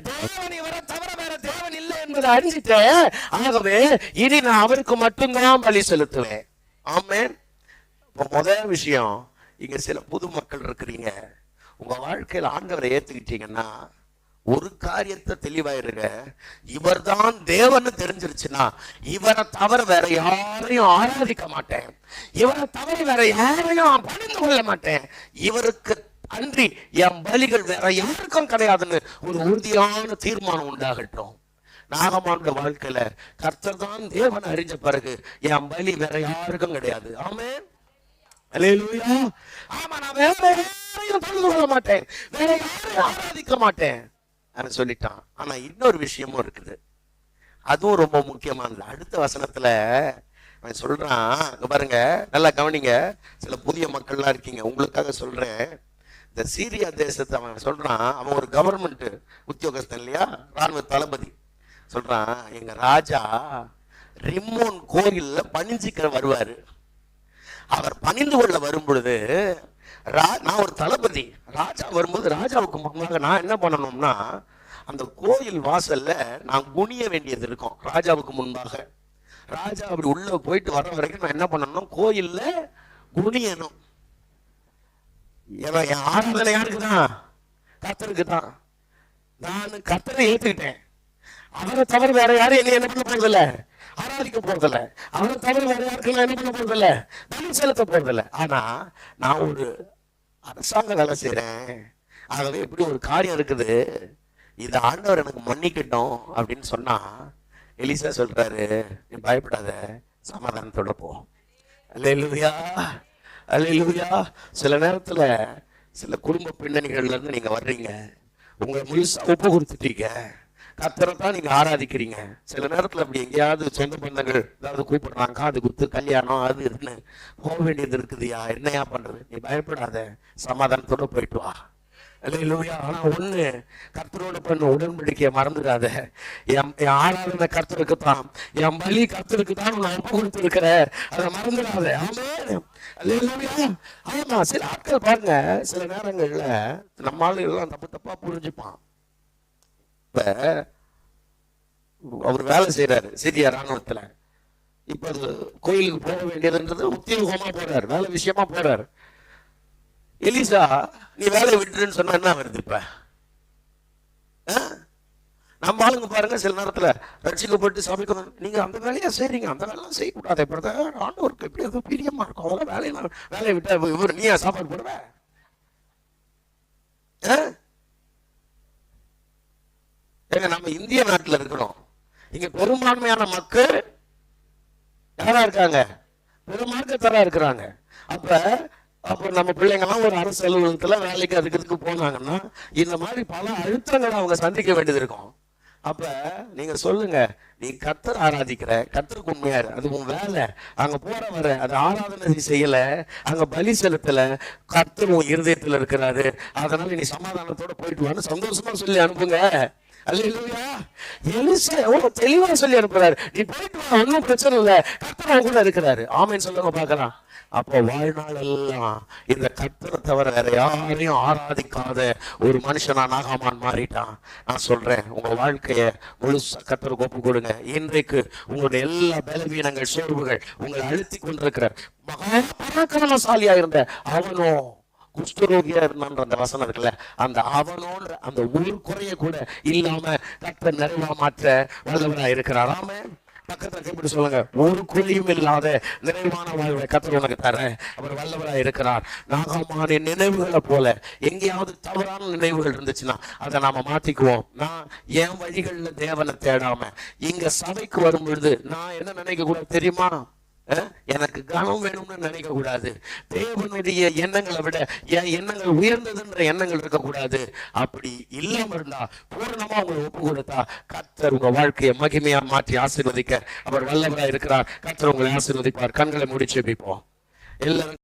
தேவன் இவரை தவிர வேற தேவன் இல்லை என்பதை அறிஞ்சிட்டேன். ஆகவே இனி நான் அவருக்கு மட்டும்தான் பலி செலுத்துவேன். ஆமென். முதல் விஷயம், இங்க சில புது மக்கள் இருக்கிறீங்க. உங்க வாழ்க்கையில் ஆண்டவரை ஏத்துக்கிட்டீங்கன்னா ஒரு காரியத்தை தெளிவாயிருங்க, இவர்தான் தேவன்னு தெரிஞ்சிருச்சுன்னா இவரை தவிர வேற யாரையும் ஆராதிக்க மாட்டேன், இவரை தவிர வேற யாரையும் பணிந்து கொள்ள மாட்டேன், இவருக்கு அன்றி என் பலிகள் வேற யாருக்கும் கிடையாதுன்னு ஒரு உறுதியான தீர்மானம் உண்டாகட்டும். நாகமானுடைய வாழ்க்கையில கர்த்தர் தான் தேவன் அறிஞ்ச பிறகு என் பலி வேற யாருக்கும் கிடையாது. ஆமென். அல்லேலூயா. ஆமா, நான் வேற யாரையும் பணிந்து கொள்ள மாட்டேன், வேற யாரையும் ஆராதிக்க மாட்டேன் அவன் சொல்லிட்டான். ஆனா இன்னொரு விஷயமும் இருக்குது, அதுவும் ரொம்ப முக்கியமானது. அடுத்த வசனத்துல அவன் சொல்றான், இங்க பாருங்க, நல்லா கவனிங்க. சில புதிய மக்கள்லாம் இருக்கீங்க, உங்களுக்காக சொல்றேன். இந்த சீரியா தேசத்தை அவன் சொல்றான், அவன் ஒரு கவர்மெண்ட் உத்தியோகஸ்தன் இல்லையா, ராணுவ தளபதி. சொல்றான், எங்க ராஜா ரிம்மோன் கோயில்ல பணிஞ்சிக்கிற வருவாரு. அவர் பணிந்து கொள்ள வரும் பொழுது நான் ஒரு தளபதி, ராஜா வரும்போது ராஜாவுக்கு முன்னாக நான் என்ன பண்ணணும்னா, அந்த கோயில் வாசல்ல நான் குனிய வேண்டியது இருக்கும் ராஜாவுக்கு முன்பாக. ராஜா அப்படி உள்ள போயிட்டு வர வரைக்கும் நான் என்ன பண்ணணும், கோயில்ல குனியணும். என் ஆராதனை யாருக்குதான்? கர்த்தருக்கு தான். நான் கர்த்தரை ஏத்துக்கிட்டேன். அவரை தவிர வேற யாரும் என்ன பண்ண போறதில்ல, ஆராதிக்க போறதில்ல. அவரை தவிர வேற யாருக்கு என்ன பண்ண போறதில்ல, பலி செலுத்த போறதில்ல. ஆனா நான் ஒரு அரசாங்க வேலை செய்யறேன், ஆகவே இப்படி ஒரு காரியம் இருக்குது, இது ஆண்டவர் எனக்கு மன்னிக்கட்டும் அப்படின்னு சொன்னா, எலிசா சொல்றாரு, நீ பயப்படாத, சமாதானத்தோட போ. அல்லேலூயா. அல்லேலூயா. சில நேரத்துல சில குடும்ப பின்னணிகள்ல இருந்து நீங்க வர்றீங்க, உங்களை முழுசா ஒப்பு கொடுத்துட்டீங்க, கர்த்தரை தான் நீங்க ஆராதிக்கிறீங்க. சில நேரத்துல அப்படி எங்கேயாவது சொந்த பந்தங்கள் ஏதாவது கூப்பிடுறாங்க, காது குத்து, கல்யாணம், அது இதுன்னு போக வேண்டியது இருக்குதுயா, என்னையா பண்றது? நீ பயப்படாத, சமாதானத்தோட போயிட்டு வா. அல்லேலூயா. ஆனா ஒண்ணு, கர்த்தரோட பண்ண உடன்படிக்கையை மறந்துடாத. என் ஆராதனை கர்த்தருக்கு தான், என் பலி கர்த்தருக்கு தான் நான் ஒப்பு கொடுத்துருக்கிற, அதை மறந்துடாத. ஆமென். அல்லேலூயா. ஆமா, சில ஆட்கள் பாருங்க, சில நேரங்கள்ல நம்ம ஆளுகள் எல்லாம் தப்பா புரிஞ்சுப்பான். இப்ப அவர் வேலை செய்யறாரு சிரியா ராணுவத்துல. இப்ப அது கோயிலுக்கு போக வேண்டியதுன்றது உத்தியோகமா போறாரு, வேலை விஷயமா போறாரு. எலிசா நீ வேலையை விட்டுருன்னு சொன்னா என்ன வருது? இப்ப நம்ம ஆளுங்க பாருங்க, சில நேரத்துல ரட்சிக்கப்பட்டு சபைக்கு நீங்க அந்த வேலையா செய்றீங்க, அந்த வேலையெல்லாம் செய்யக்கூடாது பிரதர், ஆண்டவருக்கு எப்படி அது பிரியமா இருக்கும், அதெல்லாம் வேலையை விட்டா இவர் நீயா சாப்பாடு போடுவ? ஏங்க நம்ம இந்திய நாட்டுல இருக்கிறோம், இங்க பெரும்பான்மையான மக்கள் யாரா இருக்காங்க? பெருமார்க்கத்தரா இருக்கிறாங்க. அப்ப நம்ம பிள்ளைங்க எல்லாம் ஒரு அரசு அலுவலகத்துல வேலைக்கு அதுக்கு போனாங்கன்னா இந்த மாதிரி பல அழுத்தங்களை அவங்க சந்திக்க வேண்டியது இருக்கும். அப்ப நீங்க சொல்லுங்க, நீ கர்த்தர் ஆராதிக்கிற, கர்த்தருக்கு உண்மையாரு, அது உன் வேலை. அங்க போற வர அது ஆராதனை செய்யல, அங்க பலி செலுத்தல, கர்த்தர் உன் இருதயத்துல இருக்கிறாரு, அதனால நீ சமாதானத்தோட போயிட்டு வான்னு சந்தோஷமா சொல்லி அனுப்புங்க. அல்லேலூயா. எலிசா எவ்வளவு தெளிவா சொல்லி அனுப்புறாரு, நீ போயிட்டு வா, ஒன்னும் பிரச்சனை இல்லை, கர்த்தர் கூட இருக்கிறாரு. ஆமேன்னு சொல்லுங்க பார்க்கலாம். அப்போ வாழ்நாள் எல்லாம் இந்த கர்த்தரை தவிர வேற யாரையும் ஆராதிக்காத ஒரு மனுஷனா நாகாமான் மாறிட்டான். நான் சொல்றேன், உங்க வாழ்க்கைய முழுசா கர்த்தருக்கு ஒப்பு கொடுங்க. இன்றைக்கு உங்களுடைய எல்லா பலவீனங்கள், சோர்வுகள் உங்களை அழுத்தி கொண்டிருக்கிற மகா பராக்கிரமசாலியா இருந்த அவனோ குஷ்டரோகியா இருந்தான்ற அந்த வசனம் இருக்குல்ல, அந்த அவனோன்ற அந்த ஒரு குறைய கூட இல்லாம கர்த்தர் நிறைவா மாற்ற வல்லவரா இருக்கிறார். ஆமென். பக்கத்துல கைப்பிடி சொல்லுங்க, ஒரு குறையும் இல்லாத நிறைவான வாழ்வை கர்த்தர் உனக்கு தர அவர் வல்லவராக இருக்கிறார். நாகாமானின் நினைவுகளை போல எங்கேயாவது தவறான நினைவுகள் இருந்துச்சுன்னா அதை நாம மாத்திக்குவோம். நான் என் வழிகள்ல தேவனை தேடாம இங்க சபைக்கு வரும் பொழுது நான் என்ன நினைக்க கூட தெரியுமா? எனக்கு கனம் வேணும்னு நினைக்க கூடாது. தேவனுடைய எண்ணங்களை விட என் எண்ணங்கள் உயர்ந்ததுன்ற எண்ணங்கள் இருக்கக்கூடாது. அப்படி இல்லாம இருந்தா, பூர்ணமா உங்களை ஒப்பு கொடுத்தா கர்த்தர் உங்க வாழ்க்கையை மகிமையா மாற்றி ஆசீர்வதிக்க அவர் வல்லவராக இருக்கிறார். கர்த்தர் உங்களை ஆசீர்வதிப்பார். கண்களை மூடி ஜெபிப்போம் எல்லாரும்.